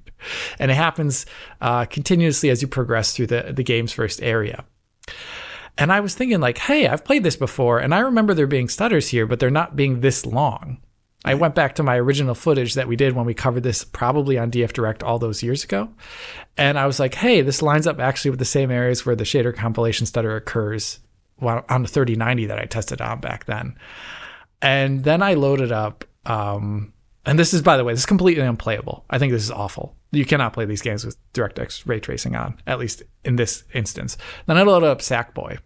Speaker 2: And it happens continuously as you progress through the game's first area. And I was thinking like, hey, I've played this before, and I remember there being stutters here, but they're not being this long. I went back to my original footage that we did when we covered this probably on DF Direct all those years ago. And I was like, hey, this lines up actually with the same areas where the shader compilation stutter occurs on the 3090 that I tested on back then. And then I loaded up, and this is, by the way, this is completely unplayable. I think this is awful. You cannot play these games with DirectX ray tracing on, at least in this instance. Then I loaded up Sackboy.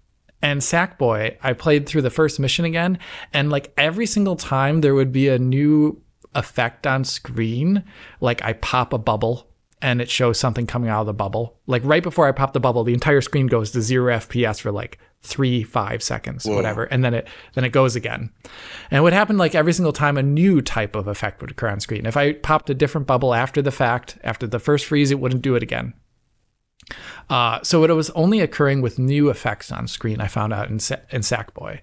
Speaker 2: And Sackboy, I played through the first mission again, and like every single time there would be a new effect on screen. Like I pop a bubble and it shows something coming out of the bubble. Like right before I pop the bubble, the entire screen goes to 0 FPS for like 3-5 seconds,
Speaker 3: Whoa.
Speaker 2: whatever. And then it goes again. And it would happen like every single time a new type of effect would occur on screen. If I popped a different bubble after the fact, after the first freeze, it wouldn't do it again. So it was only occurring with new effects on screen, I found out in Sackboy.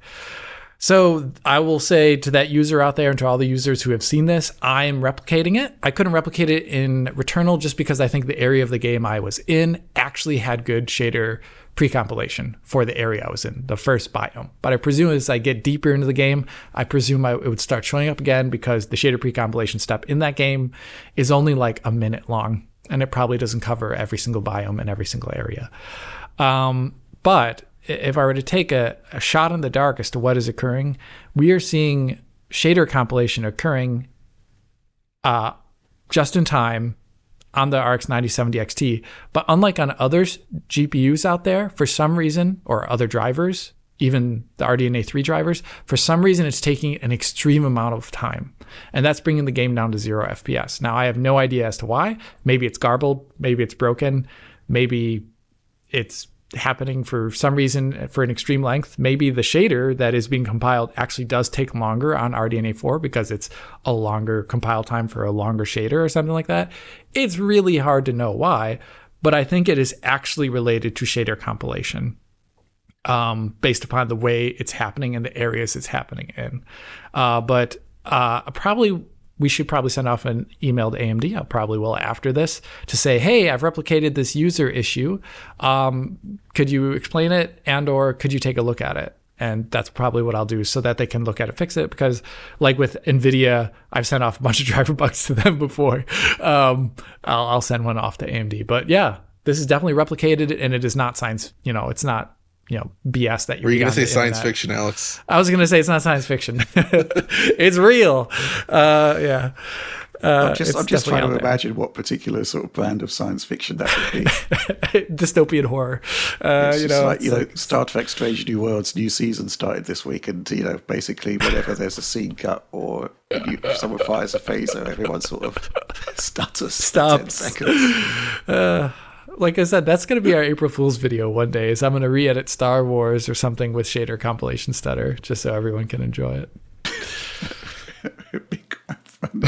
Speaker 2: So I will say to that user out there and to all the users who have seen this, I am replicating it. I couldn't replicate it in Returnal just because I think the area of the game I was in actually had good shader pre-compilation for the area I was in, the first biome. But I presume as I get deeper into the game, I presume it would start showing up again because the shader pre-compilation step in that game is only like a minute long. And it probably doesn't cover every single biome in every single area. But if I were to take a shot in the dark as to what is occurring, we are seeing shader compilation occurring just in time on the RX 9070 XT. But unlike on other GPUs out there, for some reason, or other drivers, even the RDNA 3 drivers, for some reason it's taking an extreme amount of time. And that's bringing the game down to 0 FPS. Now, I have no idea as to why. Maybe it's garbled. Maybe it's broken. Maybe it's happening for some reason for an extreme length. Maybe the shader that is being compiled actually does take longer on RDNA 4 because it's a longer compile time for a longer shader or something like that. It's really hard to know why, but I think it is actually related to shader compilation. Based upon the way it's happening and the areas it's happening in. But probably we should probably send off an email to AMD. I probably will after this to say, hey, I've replicated this user issue. Could you explain it, and or could you take a look at it? And that's probably what I'll do so that they can look at it, fix it. Because like with NVIDIA, I've sent off a bunch of driver bugs to them before. I'll send one off to AMD. But yeah, this is definitely replicated, and it is not science. It's not BS that you're.
Speaker 3: Were you going to say science fiction, Alex?
Speaker 2: I was going to say it's not science fiction. It's real. Yeah.
Speaker 1: I'm just trying to imagine what particular sort of brand of science fiction that would be.
Speaker 2: Dystopian horror.
Speaker 1: Star Trek Strange New Worlds new season started this week, and basically whenever there's a scene cut or someone fires a phaser, everyone sort of stutters.
Speaker 2: Stops.
Speaker 1: For 10 seconds.
Speaker 2: Like I said, that's going to be our April Fool's video one day. Is I'm going to re-edit Star Wars or something with shader compilation stutter, just so everyone can enjoy it.
Speaker 1: It'd be quite fun.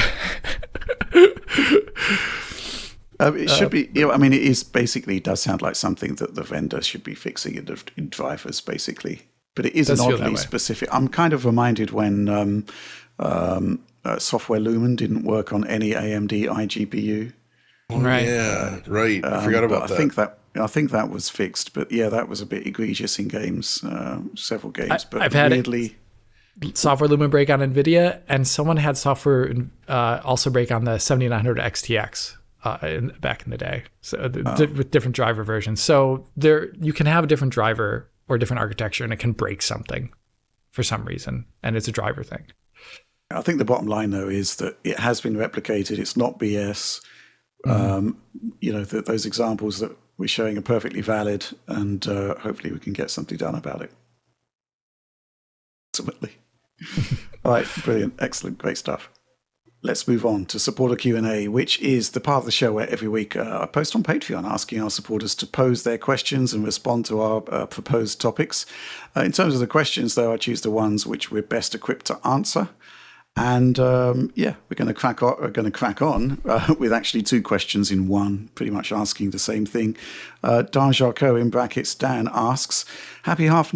Speaker 1: It should be. It is basically does sound like something that the vendor should be fixing in drivers, basically. But it is an oddly specific. I'm kind of reminded when Software Lumen didn't work on any AMD iGPU.
Speaker 2: Right.
Speaker 3: Yeah. Right. I forgot about that.
Speaker 1: I think that was fixed. But yeah, that was a bit egregious in games. Several games. But
Speaker 2: I've had
Speaker 1: weirdly.
Speaker 2: Software Lumen break on NVIDIA, and someone had software also break on the 7900 XTX back in the day, so with different driver versions. So you can have a different driver or different architecture, and it can break something for some reason, and it's a driver thing.
Speaker 1: I think the bottom line, though, is that it has been replicated. It's not BS. Those examples that we're showing are perfectly valid, and hopefully we can get something done about it. Ultimately. All right, brilliant, excellent, great stuff. Let's move on to Supporter Q&A, which is the part of the show where every week I post on Patreon asking our supporters to pose their questions and respond to our proposed topics. In terms of the questions, though, I choose the ones which we're best equipped to answer. And we're going to crack on with actually two questions in one, pretty much asking the same thing. Dan Jarcot, in brackets, Dan, asks, happy half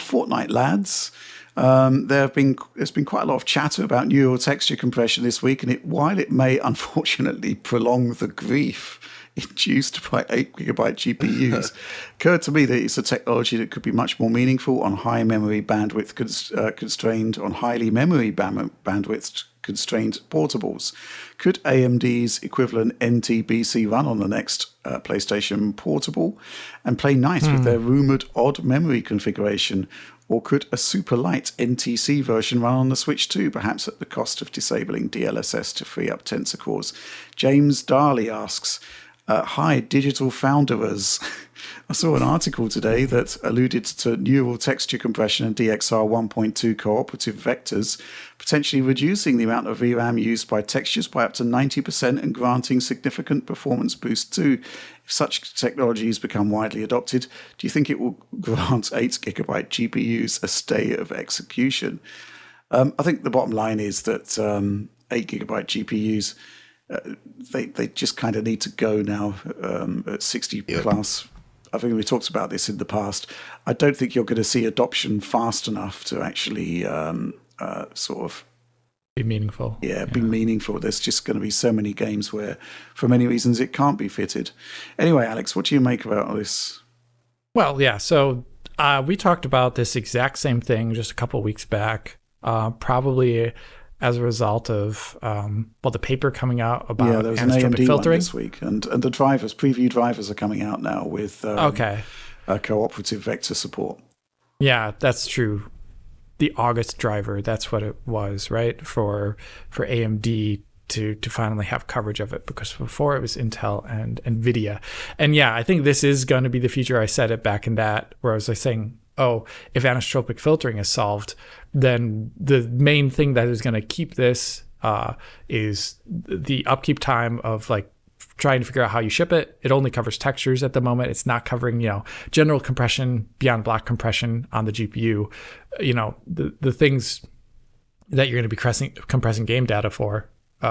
Speaker 1: fortnight, lads. There's been quite a lot of chatter about neural texture compression this week, and while it may unfortunately prolong the grief induced by 8GB GPUs, occurred to me that it's a technology that could be much more meaningful on high memory bandwidth constrained, on highly memory bandwidth constrained portables. Could AMD's equivalent NTBC run on the next PlayStation Portable and play nice with their rumored odd memory configuration? Or could a super light NTC version run on the Switch too, perhaps at the cost of disabling DLSS to free up tensor cores? James Darley asks, hi, digital founderers. I saw an article today that alluded to neural texture compression and DXR 1.2 cooperative vectors, potentially reducing the amount of VRAM used by textures by up to 90% and granting significant performance boost too. If such technologies become widely adopted, do you think it will grant 8GB GPUs a stay of execution? I think the bottom line is that 8GB GPUs, they just kind of need to go now at 60 plus. I think we talked about this in the past. I don't think you're going to see adoption fast enough to actually sort of
Speaker 2: be meaningful.
Speaker 1: Yeah, be meaningful. There's just going to be so many games where, for many reasons, it can't be fitted. Anyway, Alex, what do you make about this?
Speaker 2: Well, yeah, so we talked about this exact same thing just a couple of weeks back, probably as a result of the paper coming out about
Speaker 1: there was an AMD
Speaker 2: filtering
Speaker 1: one this week, and the preview drivers are coming out now with cooperative vector support.
Speaker 2: Yeah, that's true. The August driver, that's what it was, right? For AMD to finally have coverage of it, because before it was Intel and NVIDIA. And yeah, I think this is going to be the future. I said it back in that, where I was like saying, if anisotropic filtering is solved, then the main thing that is going to keep this is the upkeep time of like trying to figure out how you ship it. It only covers textures at the moment. It's not covering, general compression beyond block compression on the GPU. The things that you're going to be compressing game data for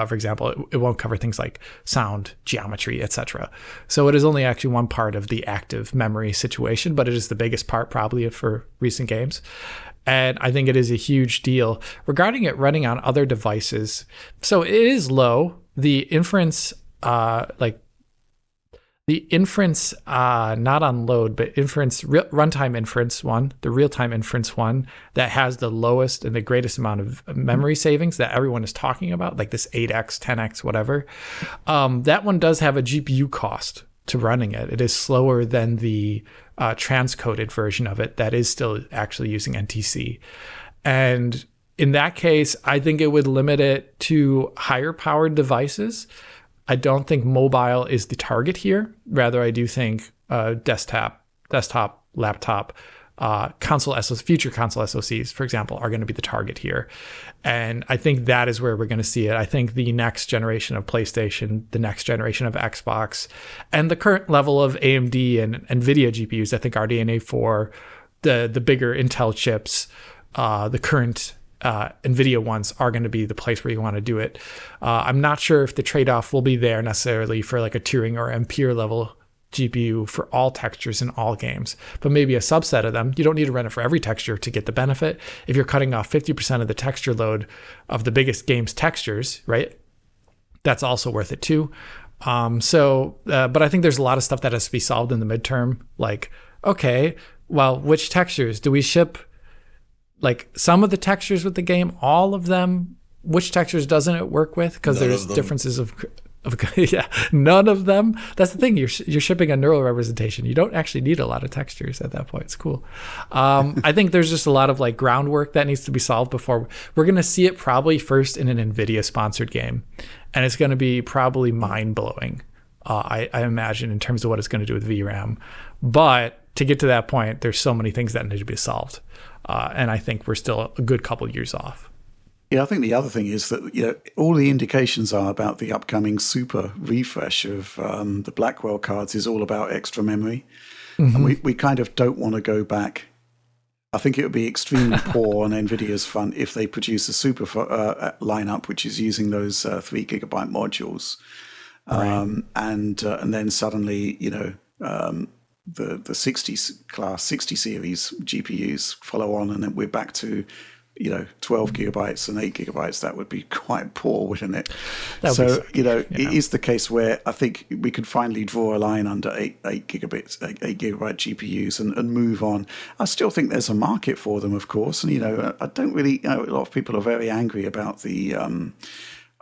Speaker 2: For example, it won't cover things like sound, geometry, etc. So it is only actually one part of the active memory situation, but it is the biggest part probably for recent games. And I think it is a huge deal. Regarding it running on other devices, so it is low. The inference, not on load, but runtime inference one, the real-time inference one that has the lowest and the greatest amount of memory savings that everyone is talking about, like this 8x, 10x, whatever. That one does have a GPU cost to running it. It is slower than the transcoded version of it that is still actually using NTC. And in that case, I think it would limit it to higher powered devices. I don't think mobile is the target here. Rather, I do think desktop, laptop, future console SoCs, for example, are going to be the target here. And I think that is where we're going to see it. I think the next generation of PlayStation, the next generation of Xbox, and the current level of AMD and NVIDIA GPUs, I think RDNA 4, the bigger Intel chips, the current NVIDIA ones are going to be the place where you want to do it. I'm not sure if the trade-off will be there necessarily for like a Turing or Ampere level GPU for all textures in all games, but maybe a subset of them. You don't need to run it for every texture to get the benefit. If you're cutting off 50% of the texture load of the biggest game's textures, right? That's also worth it too. But I think there's a lot of stuff that has to be solved in the midterm. Like, okay, well, which textures do we ship? Like some of the textures with the game, all of them, which textures doesn't it work with? Because there's differences of yeah, none of them. That's the thing. You're shipping a neural representation. You don't actually need a lot of textures at that point. It's cool. I think there's just a lot of like groundwork that needs to be solved before we're going to see it probably first in an NVIDIA sponsored game. And it's going to be probably mind blowing. I imagine in terms of what it's going to do with VRAM. But to get to that point, there's so many things that need to be solved. And I think we're still a good couple of years off.
Speaker 1: Yeah, I think the other thing is that all the indications are about the upcoming super refresh of the Blackwell cards is all about extra memory. Mm-hmm. And we kind of don't want to go back. I think it would be extremely poor on NVIDIA's front if they produce a super lineup which is using those 3 gigabyte modules. Right. And then suddenly, the 60 class 60 series GPUs follow on, and then we're back to 12 gigabytes and 8 gigabytes. That would be quite poor, wouldn't it? It is the case where I think we can finally draw a line under 8 gigabyte GPUs and move on. I still think there's a market for them, of course. And, I don't really, a lot of people are very angry about the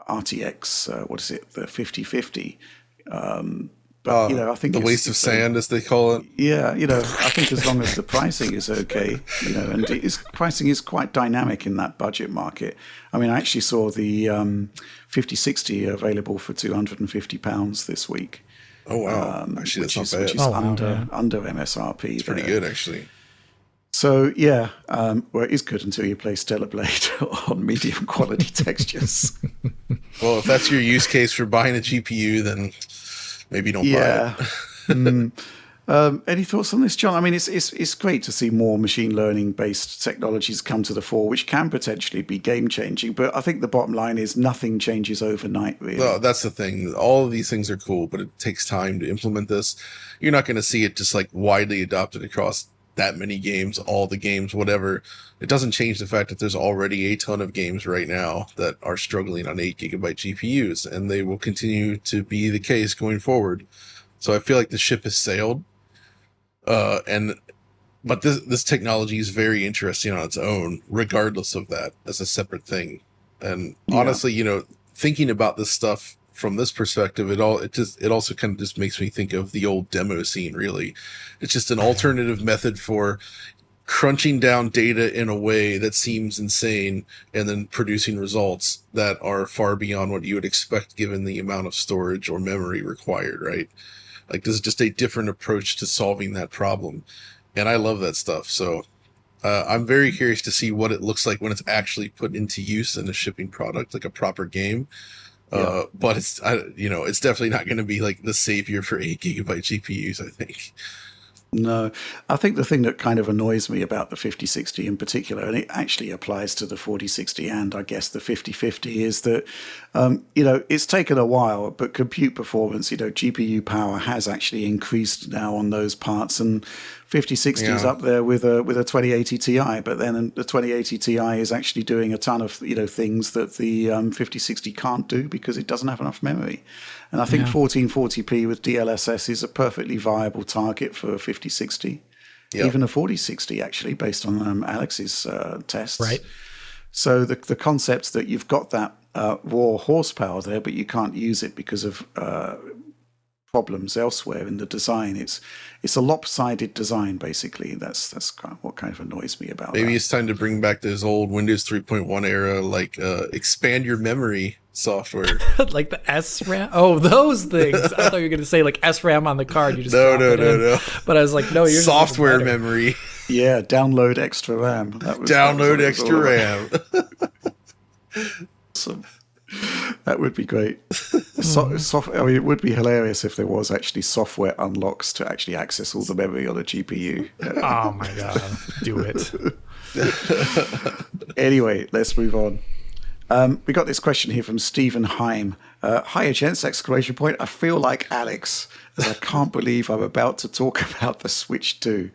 Speaker 1: RTX, the 5050. But I think
Speaker 3: the waste of sand, as they call it.
Speaker 1: Yeah, I think as long as the pricing is okay, and pricing is quite dynamic in that budget market. I mean, I actually saw the 5060 available for £250 this week.
Speaker 3: Oh wow! Actually, that's not bad.
Speaker 1: Which is under MSRP.
Speaker 3: It's pretty good, actually.
Speaker 1: So yeah, well, it is good until you play Stellar Blade on medium quality textures.
Speaker 3: Well, if that's your use case for buying a GPU, then maybe don't buy it.
Speaker 1: Any thoughts on this, John? I mean, it's great to see more machine learning based technologies come to the fore, which can potentially be game changing. But I think the bottom line is nothing changes overnight, really.
Speaker 3: Well, that's the thing. All of these things are cool, but it takes time to implement this. You're not going to see it just like widely adopted across that many games, all the games, whatever. It doesn't change the fact that there's already a ton of games right now that are struggling on 8 gigabyte GPUs, and they will continue to be the case going forward. So I feel like the ship has sailed. But this technology is very interesting on its own, regardless of that, as a separate thing. And honestly, thinking about this stuff from this perspective, it also kind of just makes me think of the old demo scene, really. It's just an alternative method for crunching down data in a way that seems insane and then producing results that are far beyond what you would expect given the amount of storage or memory required, right? Like, this is just a different approach to solving that problem. And I love that stuff. So I'm very curious to see what it looks like when it's actually put into use in a shipping product, like a proper game. But it's definitely not going to be like the savior for 8 gigabyte GPUs, I think.
Speaker 1: No, I think the thing that kind of annoys me about the 5060 in particular, and it actually applies to the 4060 and I guess the 5050, is that, it's taken a while, but compute performance, GPU power has actually increased now on those parts, and 5060 is up there with a 2080 Ti, but then the 2080 Ti is actually doing a ton of things that the 5060 can't do because it doesn't have enough memory. And I think 1440p with DLSS is a perfectly viable target for a 5060, even a 4060 actually, based on Alex's tests.
Speaker 2: Right.
Speaker 1: So the concept that you've got that raw horsepower there, but you can't use it because of problems elsewhere in the design. It's a lopsided design, basically. That's kind of what kind of annoys me about
Speaker 3: Maybe
Speaker 1: that.
Speaker 3: it's time to bring back this old Windows 3.1 era, like expand your memory software.
Speaker 2: Like the SRAM. Oh, those things. I thought you were going to say like SRAM on the card. You just
Speaker 3: No.
Speaker 2: But I was like, no, you're
Speaker 3: software memory.
Speaker 1: Yeah, download extra RAM.
Speaker 3: Download extra RAM.
Speaker 1: Awesome. That would be great. It would be hilarious if there was actually software unlocks to actually access all the memory on a GPU.
Speaker 2: Oh my god, do it.
Speaker 1: Anyway, let's move on. We got this question here from Stephen Heim. Hi, gents! Exclamation point! I feel like Alex, as I can't believe I'm about to talk about the Switch 2.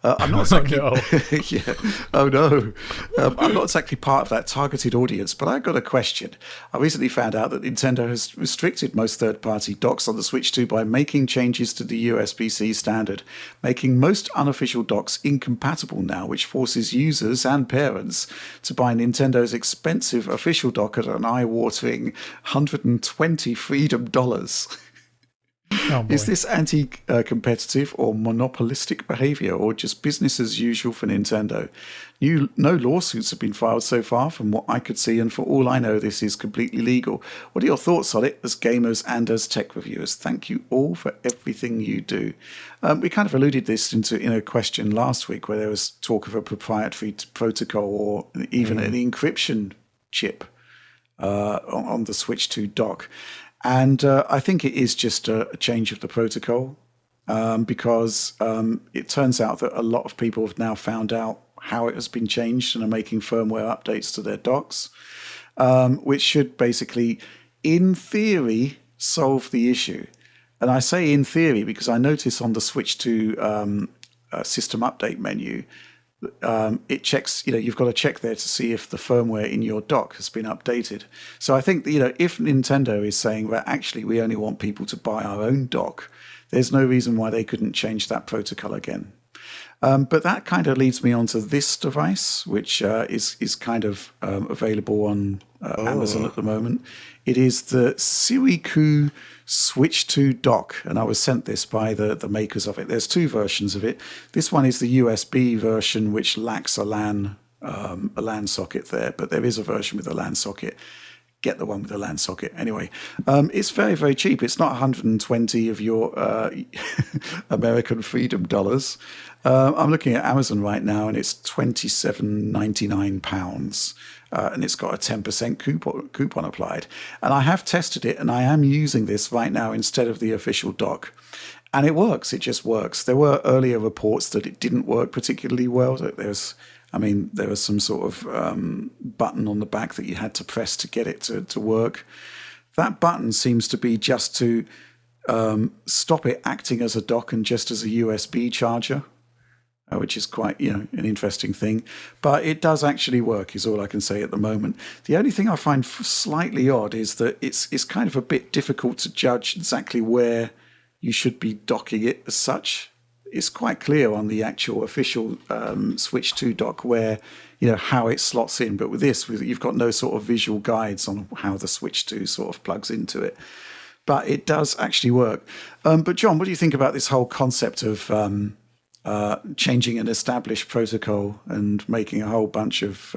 Speaker 1: I'm not exactly.
Speaker 2: Oh no!
Speaker 1: Yeah. Oh no! I'm not exactly part of that targeted audience, but I've got a question. I recently found out that Nintendo has restricted most third-party docks on the Switch 2 by making changes to the USB-C standard, making most unofficial docks incompatible now, which forces users and parents to buy Nintendo's expensive official dock at an eye-watering $120 freedom dollars.
Speaker 2: Oh,
Speaker 1: is this anti-competitive or monopolistic behavior, or just business as usual for Nintendo? No lawsuits have been filed so far from what I could see, and for all I know, this is completely legal. What are your thoughts on it as gamers and as tech reviewers? Thank you all for everything you do. We kind of alluded this in a question last week where there was talk of a proprietary protocol or even an encryption chip on the Switch 2 dock. And I think it is just a change of the protocol because it turns out that a lot of people have now found out how it has been changed and are making firmware updates to their docks, which should basically, in theory, solve the issue. And I say in theory because I notice on the Switch 2 system update menu, it checks, you've got to check there to see if the firmware in your dock has been updated. So I think, if Nintendo is saying, well, actually, we only want people to buy our own dock, there's no reason why they couldn't change that protocol again. But that kind of leads me on to this device, which is kind of available on Amazon at the moment. It is the Siriku Switch 2 dock, and I was sent this by the makers of it. There's two versions of it. This one is the USB version, which lacks a LAN socket there, but there is a version with a LAN socket. Get the one with the LAN socket. Anyway, it's very, very cheap. It's not 120 of your American freedom dollars. I'm looking at Amazon right now, and it's £27.99. And it's got a 10% coupon applied. And I have tested it, and I am using this right now instead of the official dock. And it works. It just works. There were earlier reports that it didn't work particularly well. That there was some sort of button on the back that you had to press to get it to work. That button seems to be just to stop it acting as a dock and just as a USB charger, which is quite, an interesting thing. But it does actually work, is all I can say at the moment. The only thing I find slightly odd is that it's kind of a bit difficult to judge exactly where you should be docking it as such. It's quite clear on the actual official Switch 2 dock where, how it slots in. But with this, you've got no sort of visual guides on how the Switch 2 sort of plugs into it. But it does actually work. But John, what do you think about this whole concept of changing an established protocol and making a whole bunch of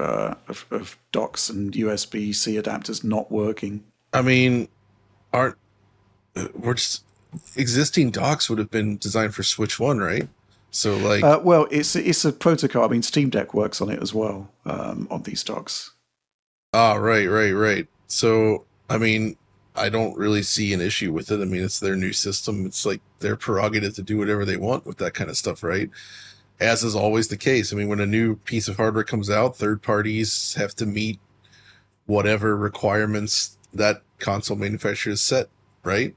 Speaker 1: docks and USB-C adapters not working?
Speaker 3: I mean, existing docks would have been designed for Switch 1, right? So
Speaker 1: well, it's a protocol. I mean, Steam Deck works on it as well, on these docks.
Speaker 3: Ah, right. So, I mean, I don't really see an issue with it. I mean, it's their new system. It's like their prerogative to do whatever they want with that kind of stuff, right? As is always the case. I mean, when a new piece of hardware comes out, third parties have to meet whatever requirements that console manufacturer has set, right?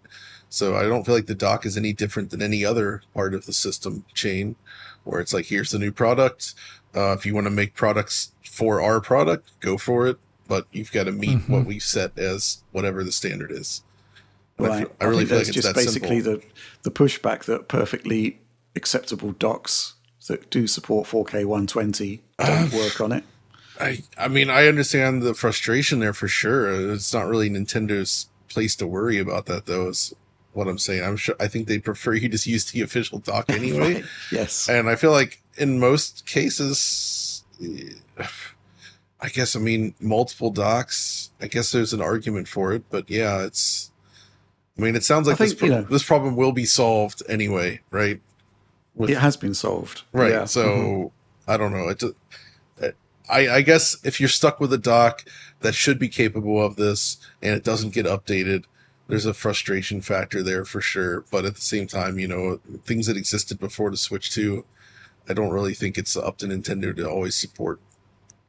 Speaker 3: So I don't feel like the dock is any different than any other part of the system chain, where it's like, here's the new product. If you want to make products for our product, go for it. But you've got to meet what we've set as whatever the standard is.
Speaker 1: Right.
Speaker 3: I really feel like it's
Speaker 1: just
Speaker 3: that
Speaker 1: basically
Speaker 3: simple.
Speaker 1: the pushback that perfectly acceptable docks that do support 4K 120 don't work on it.
Speaker 3: I mean, I understand the frustration there for sure. It's not really Nintendo's place to worry about that, though, is what I'm saying. I think they prefer you just use the official dock anyway.
Speaker 1: Right. Yes.
Speaker 3: And I feel like in most cases, I guess, I mean, multiple docks, I guess there's an argument for it, but yeah, it sounds like this problem will be solved anyway, right?
Speaker 1: It has been solved.
Speaker 3: Right.
Speaker 1: Yeah.
Speaker 3: So I don't know. I guess if you're stuck with a dock that should be capable of this and it doesn't get updated, there's a frustration factor there for sure. But at the same time, things that existed before the Switch 2, I don't really think it's up to Nintendo to always support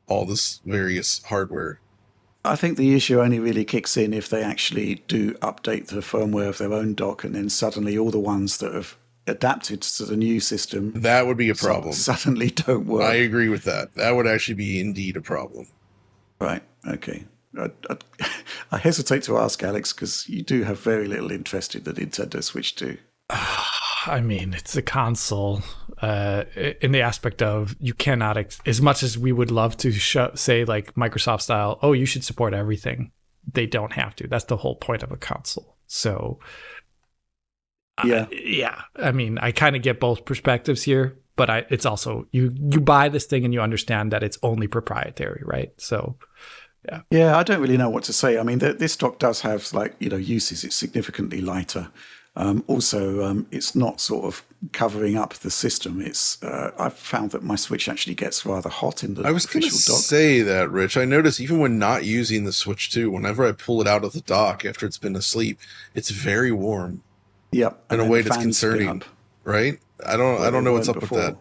Speaker 3: all this various hardware.
Speaker 1: I think the issue only really kicks in if they actually do update the firmware of their own dock, and then suddenly all the ones that have adapted to the new system,
Speaker 3: that would be a problem.
Speaker 1: Suddenly don't work.
Speaker 3: I agree with that. That would actually be indeed a problem.
Speaker 1: Right. Okay. I hesitate to ask, Alex, because you do have very little interest in the Nintendo Switch 2.
Speaker 2: I mean, it's a console in the aspect of you cannot, as much as we would love to say like Microsoft style, oh, you should support everything. They don't have to. That's the whole point of a console. So, yeah. I mean, I kind of get both perspectives here, but it's also you buy this thing and you understand that it's only proprietary, right? So, yeah.
Speaker 1: Yeah, I don't really know what to say. I mean, this dock does have uses. It's significantly lighter. Also, it's not sort of covering up the system. It's I've found that my Switch actually gets rather hot in the
Speaker 3: I was going to
Speaker 1: official dock.
Speaker 3: say that, Rich. I notice even when not using the Switch 2, whenever I pull it out of the dock after it's been asleep, it's very warm.
Speaker 1: Yep.
Speaker 3: In a way that's concerning, right? I don't know what's up with that.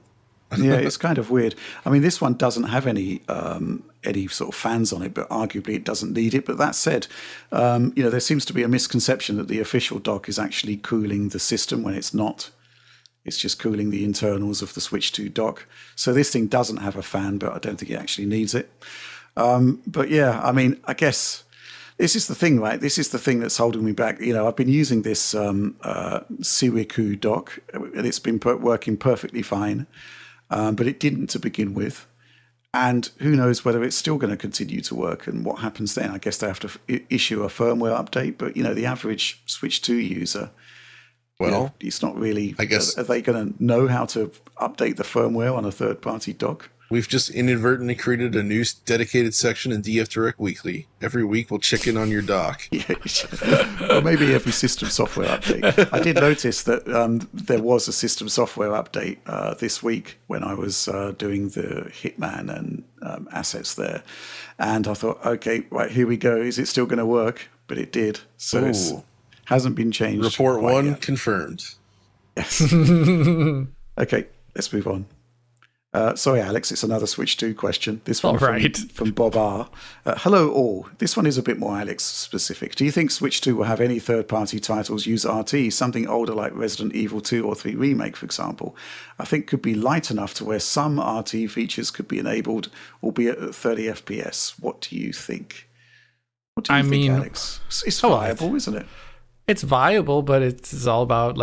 Speaker 1: Yeah, it's kind of weird. I mean, this one doesn't have any sort of fans on it, but arguably it doesn't need it. But that said, there seems to be a misconception that the official dock is actually cooling the system when it's not. It's just cooling the internals of the Switch 2 dock. So this thing doesn't have a fan, but I don't think it actually needs it. But yeah, I mean, I guess this is the thing, right? This is the thing that's holding me back. I've been using this Siriku dock, and it's been working perfectly fine. But it didn't to begin with. And who knows whether it's still going to continue to work and what happens then. I guess they have to issue a firmware update. But, the average Switch 2 user, it's not really...
Speaker 3: I guess...
Speaker 1: Are they going to know how to update the firmware on a third-party dock?
Speaker 3: We've just inadvertently created a new dedicated section in DF Direct Weekly. Every week we'll check in on your dock.
Speaker 1: Yeah, or maybe every system software update. I did notice that there was a system software update this week when I was doing the Hitman and assets there. And I thought, okay, right, here we go. Is it still going to work? But it did. So it hasn't been changed.
Speaker 3: Report 1 confirmed.
Speaker 1: Yes. Okay, let's move on. Sorry, Alex, it's another Switch 2 question. This one from Bob R. Hello, all. This one is a bit more Alex specific. Do you think Switch 2 will have any third-party titles use RT, something older like Resident Evil 2 or 3 Remake, for example? I think could be light enough to where some RT features could be enabled, albeit at 30 FPS. What do you think? What do you think, Alex? It's viable, isn't it?
Speaker 2: It's viable, but it's all about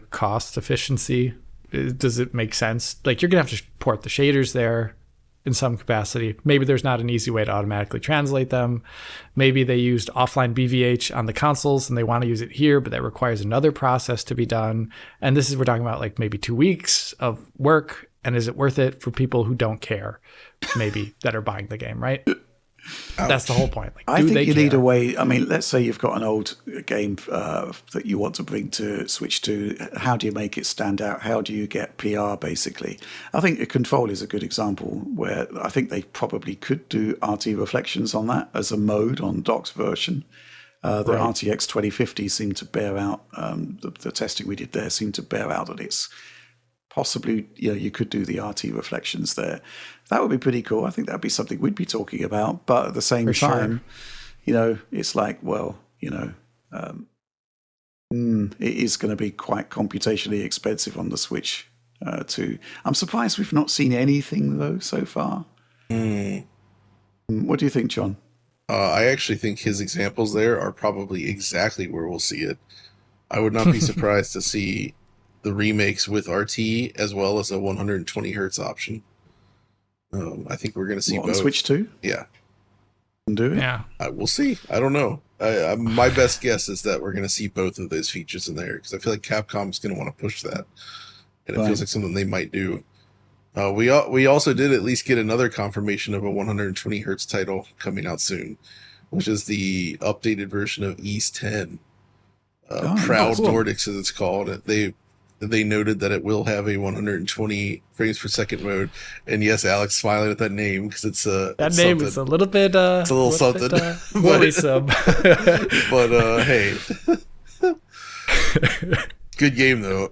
Speaker 2: cost efficiency. Does it make sense? You're going to have to port the shaders there in some capacity. Maybe there's not an easy way to automatically translate them. Maybe they used offline BVH on the consoles and they want to use it here, but that requires another process to be done. And we're talking about maybe 2 weeks of work. And is it worth it for people who don't care, maybe, that are buying the game, right? Ouch. That's the whole point.
Speaker 1: I think you need a way. I mean, let's say you've got an old game that you want to bring to Switch 2. How do you make it stand out? How do you get PR, basically? I think a Control is a good example where I think they probably could do RT reflections on that as a mode on Doc's version. The RTX 2050 seemed to bear out, the testing we did there seemed to bear out that it's possibly, you could do the RT reflections there. That would be pretty cool. I think that'd be something we'd be talking about. But at the same time, it's like, well, it is going to be quite computationally expensive on the Switch too. I'm surprised we've not seen anything, though, so far. What do you think, John?
Speaker 3: I actually think his examples there are probably exactly where we'll see it. I would not be surprised to see the remakes with RT as well as a 120 hertz option. I think we're going to see both.
Speaker 1: On Switch 2?
Speaker 3: Yeah.
Speaker 1: Do it?
Speaker 2: Yeah.
Speaker 3: We'll see. I don't know. My best guess is that we're going to see both of those features in there because I feel like Capcom's going to want to push that. And it feels like something they might do. We also did at least get another confirmation of a 120 hertz title coming out soon, which is the updated version of East 10. Proud cool. Nordics, as it's called. They noted that it will have a 120 frames per second mode, and yes, Alex smiling at that name because it's that
Speaker 2: name something. Is a little bit it's
Speaker 3: a little something,
Speaker 2: worrisome.
Speaker 3: But hey, good game though.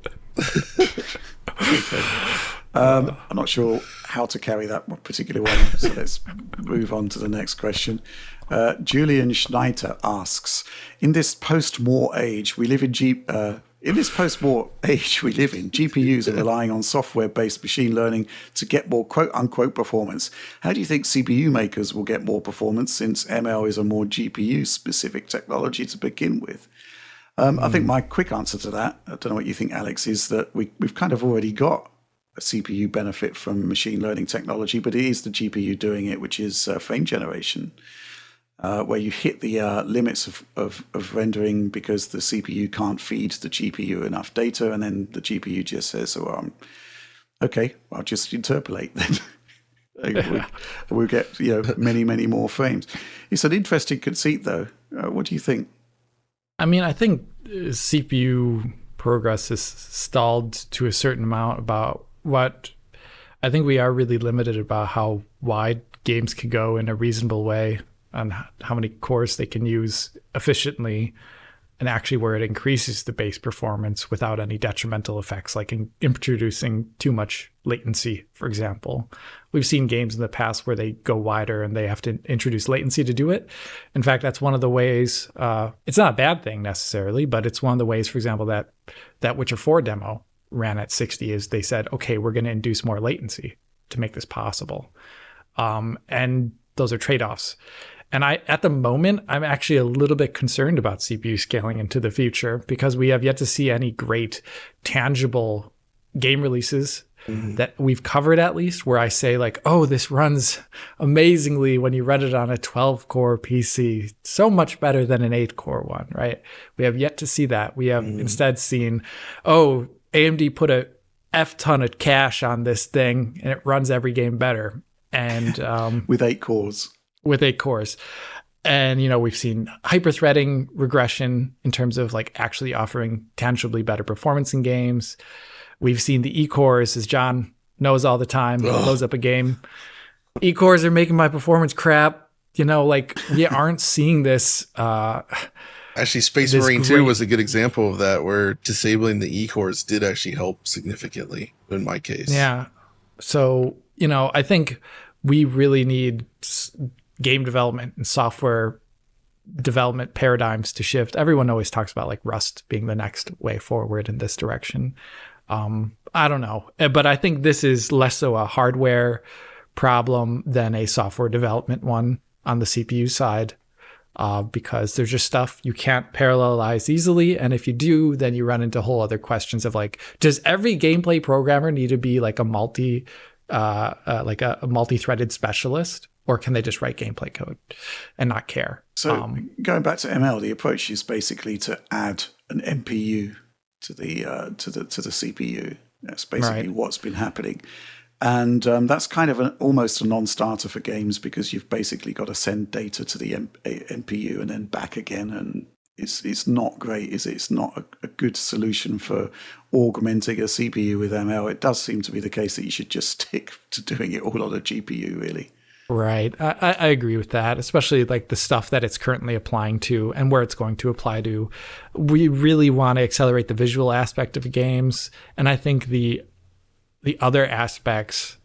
Speaker 1: I'm not sure how to carry that particular one, so let's move on to the next question. Julian Schneider asks, in this post-war age we live in, GPUs are relying on software-based machine learning to get more quote-unquote performance. How do you think CPU makers will get more performance since ML is a more GPU-specific technology to begin with? I think my quick answer to that, I don't know what you think, Alex, is that we've kind of already got a CPU benefit from machine learning technology, but it is the GPU doing it, which is frame generation, where you hit the limits of rendering because the CPU can't feed the GPU enough data, and then the GPU just says, okay, I'll just interpolate then. we'll get many, many more frames. It's an interesting conceit, though. What do you think?
Speaker 2: I mean, I think CPU progress is stalled to a certain amount about what I think we are really limited about how wide games can go in a reasonable way and how many cores they can use efficiently, and actually where it increases the base performance without any detrimental effects, like introducing too much latency, for example. We've seen games in the past where they go wider and they have to introduce latency to do it. In fact, that's one of the ways, it's not a bad thing necessarily, but it's one of the ways, for example, that Witcher 4 demo ran at 60 is they said, okay, we're going to induce more latency to make this possible. And those are trade-offs. And at the moment, I'm actually a little bit concerned about CPU scaling into the future because we have yet to see any great tangible game releases that we've covered, at least, where I say like, oh, this runs amazingly when you run it on a 12-core PC. So much better than an 8-core one, right? We have yet to see that. We have instead seen, oh, AMD put a F ton of cache on this thing and it runs every game better. And
Speaker 1: with 8 cores.
Speaker 2: With 8 cores. And, we've seen hyper-threading regression in terms of like actually offering tangibly better performance in games. We've seen the E-cores, as John knows all the time, loads up a game. E-cores are making my performance crap. We aren't seeing this.
Speaker 3: Actually, Space Marine 2 was a good example of that, where disabling the E-cores did actually help significantly in my case.
Speaker 2: Yeah. So, I think we really need game development and software development paradigms to shift. Everyone always talks about like Rust being the next way forward in this direction. I don't know, but I think this is less so a hardware problem than a software development one on the CPU side, because there's just stuff you can't parallelize easily. And if you do, then you run into whole other questions of like, does every gameplay programmer need to be like a multi-threaded specialist? Or can they just write gameplay code and not care?
Speaker 1: So going back to ML, the approach is basically to add an MPU to the CPU. That's basically what's been happening, and that's kind of almost a non-starter for games because you've basically got to send data to the MPU and then back again, and it's not great, is it? It's not a good solution for augmenting a CPU with ML. It does seem to be the case that you should just stick to doing it all on a GPU, really.
Speaker 2: Right. I agree with that, especially like the stuff that it's currently applying to and where it's going to apply to. We really want to accelerate the visual aspect of games. And I think the other aspects,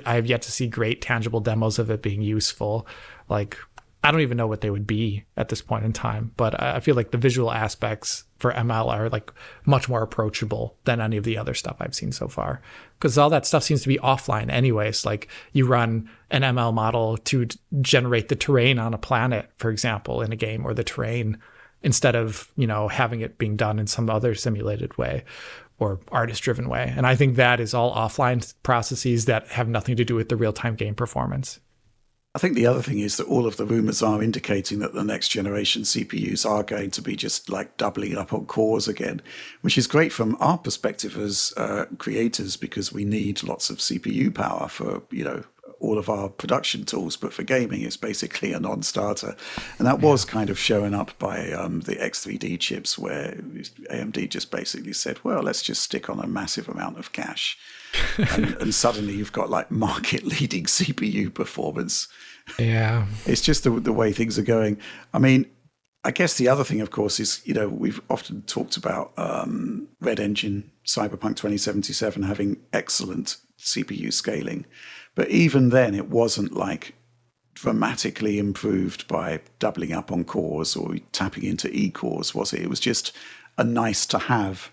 Speaker 2: I have yet to see great tangible demos of it being useful. Like, I don't even know what they would be at this point in time, but I feel like the visual aspects for ML are like much more approachable than any of the other stuff I've seen so far. Because all that stuff seems to be offline anyways. Like you run an ML model to generate the terrain on a planet, for example, in a game, or the terrain, instead of, having it being done in some other simulated way or artist-driven way. And I think that is all offline processes that have nothing to do with the real-time game performance.
Speaker 1: I think the other thing is that all of the rumors are indicating that the next generation CPUs are going to be just like doubling up on cores again, which is great from our perspective as creators, because we need lots of CPU power for, all of our production tools. But for gaming, it's basically a non-starter. And that was kind of showing up by the X3D chips, where AMD just basically said, well, let's just stick on a massive amount of cache. and suddenly you've got like market-leading CPU performance.
Speaker 2: Yeah.
Speaker 1: It's just the way things are going. I mean, I guess the other thing, of course, is, we've often talked about Red Engine, Cyberpunk 2077 having excellent CPU scaling. But even then, it wasn't like dramatically improved by doubling up on cores or tapping into E-cores, was it? It was just a nice to have,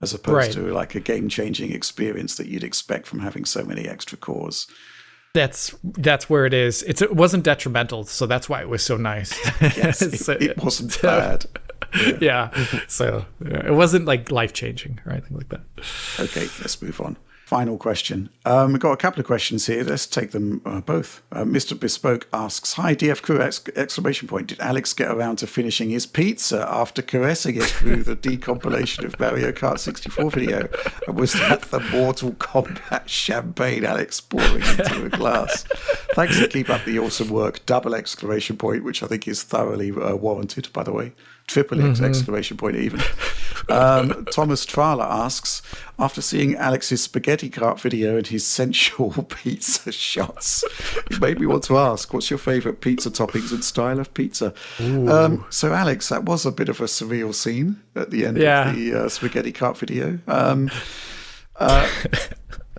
Speaker 1: as opposed to like a game-changing experience that you'd expect from having so many extra cores.
Speaker 2: That's where it is. It wasn't detrimental, so that's why it was so nice.
Speaker 1: Yes, it wasn't bad.
Speaker 2: Yeah. So it wasn't like life-changing or anything like that.
Speaker 1: Okay, let's move on. Final question. We've got a couple of questions here. Let's take them both. Mr. Bespoke asks, "Hi, DF Crew! Exclamation point! Did Alex get around to finishing his pizza after caressing it through the decompilation of Mario Kart 64 video? And was that the Mortal Kombat champagne Alex pouring into a glass? Thanks and keep up the awesome work!" Double exclamation point, which I think is thoroughly warranted, by the way. Triple exclamation point even. Thomas Trala asks, "After seeing Alex's spaghetti cart video and his sensual pizza shots, it made me want to ask, what's your favourite pizza toppings and style of pizza?" So Alex, that was a bit of a surreal scene at the end of the spaghetti cart video.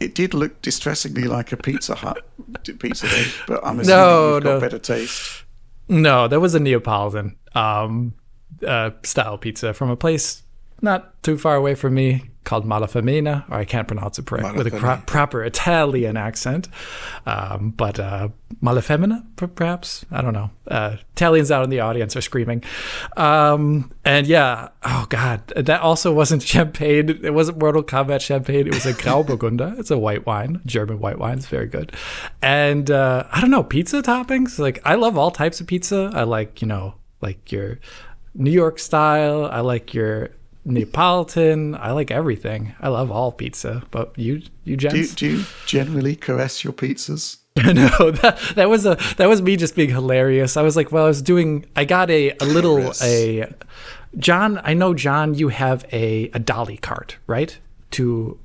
Speaker 1: It did look distressingly like a Pizza Hut pizza day, but I'm assuming you've got better taste.
Speaker 2: No, that was a Neapolitan style pizza from a place not too far away from me called Malafemina, or I can't pronounce it with a proper Italian accent. But Malafemina, perhaps? I don't know. Italians out in the audience are screaming. And yeah, oh God, that also wasn't champagne. It wasn't Mortal Kombat champagne. It was a Grauburgunder. It's a white wine, German white wine. It's very good. And I don't know, pizza toppings? Like, I love all types of pizza. I like, like your New York style. I like your Neapolitan. I like everything. I love all pizza. But you gents? Do you
Speaker 1: generally caress your pizzas?
Speaker 2: No, that was me just being hilarious. I was like, well, I got a little John. I know, John, you have a dolly cart, right? You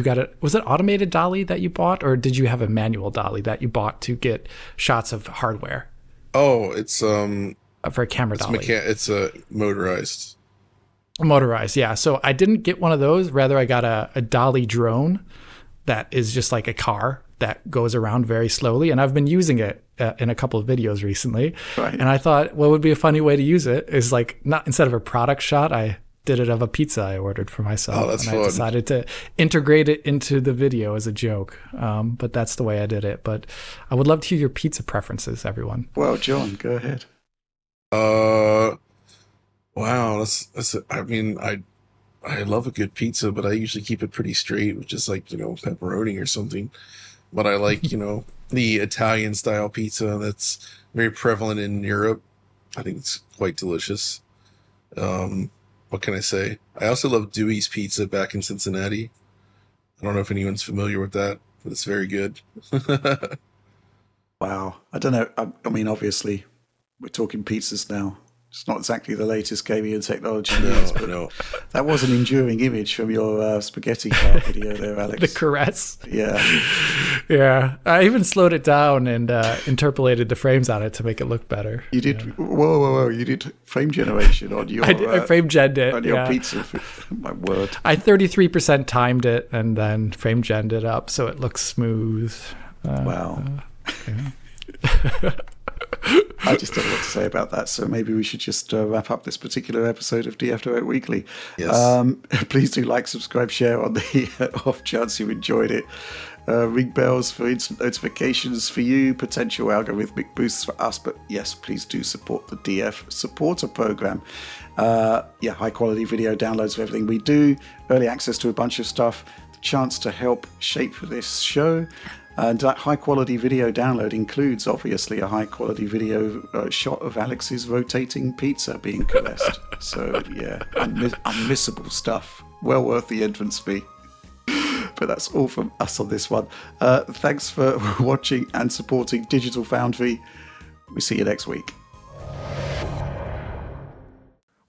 Speaker 2: got was it automated dolly that you bought, or did you have a manual dolly that you bought to get shots of hardware?
Speaker 3: Oh, it's
Speaker 2: for a camera dolly.
Speaker 3: It's a motorized.
Speaker 2: Motorized, yeah. So I didn't get one of those. Rather, I got a dolly drone that is just like a car that goes around very slowly. And I've been using it in a couple of videos recently. Right. And I thought, what would be a funny way to use it is like, not instead of a product shot, I did it of a pizza I ordered for myself.
Speaker 3: Oh, that's fun.
Speaker 2: I decided to integrate it into the video as a joke. But that's the way I did it. But I would love to hear your pizza preferences, everyone.
Speaker 1: Well, John, go ahead.
Speaker 3: Wow, I love a good pizza, but I usually keep it pretty straight, with just like, pepperoni or something. But I like, the Italian style pizza that's very prevalent in Europe. I think it's quite delicious. What can I say? I also love Dewey's Pizza back in Cincinnati. I don't know if anyone's familiar with that, but it's very good.
Speaker 1: Wow. I don't know. I mean, obviously, we're talking pizzas now. It's not exactly the latest gaming and technology news, but That was an enduring image from your spaghetti cart video there, Alex.
Speaker 2: The caress.
Speaker 1: Yeah.
Speaker 2: Yeah. I even slowed it down and interpolated the frames on it to make it look better.
Speaker 1: You did. Whoa. You did frame generation on your.
Speaker 2: I frame genned it.
Speaker 1: On your pizza. My word.
Speaker 2: I 33% timed it and then frame genned it up so it looks smooth.
Speaker 1: Wow.
Speaker 2: Okay.
Speaker 1: I just don't know what to say about that, so maybe we should just wrap up this particular episode of DF08 Weekly.
Speaker 3: Yes.
Speaker 1: Please do like, subscribe, share on the off chance you enjoyed it. Ring bells for instant notifications for you, potential algorithmic boosts for us, but yes, please do support the DF supporter program. High quality video downloads of everything we do, early access to a bunch of stuff, the chance to help shape this show. And that high-quality video download includes, obviously, a high-quality video shot of Alex's rotating pizza being caressed. So, yeah, unmissable stuff. Well worth the entrance fee. But that's all from us on this one. Thanks for watching and supporting Digital Foundry. We see you next week.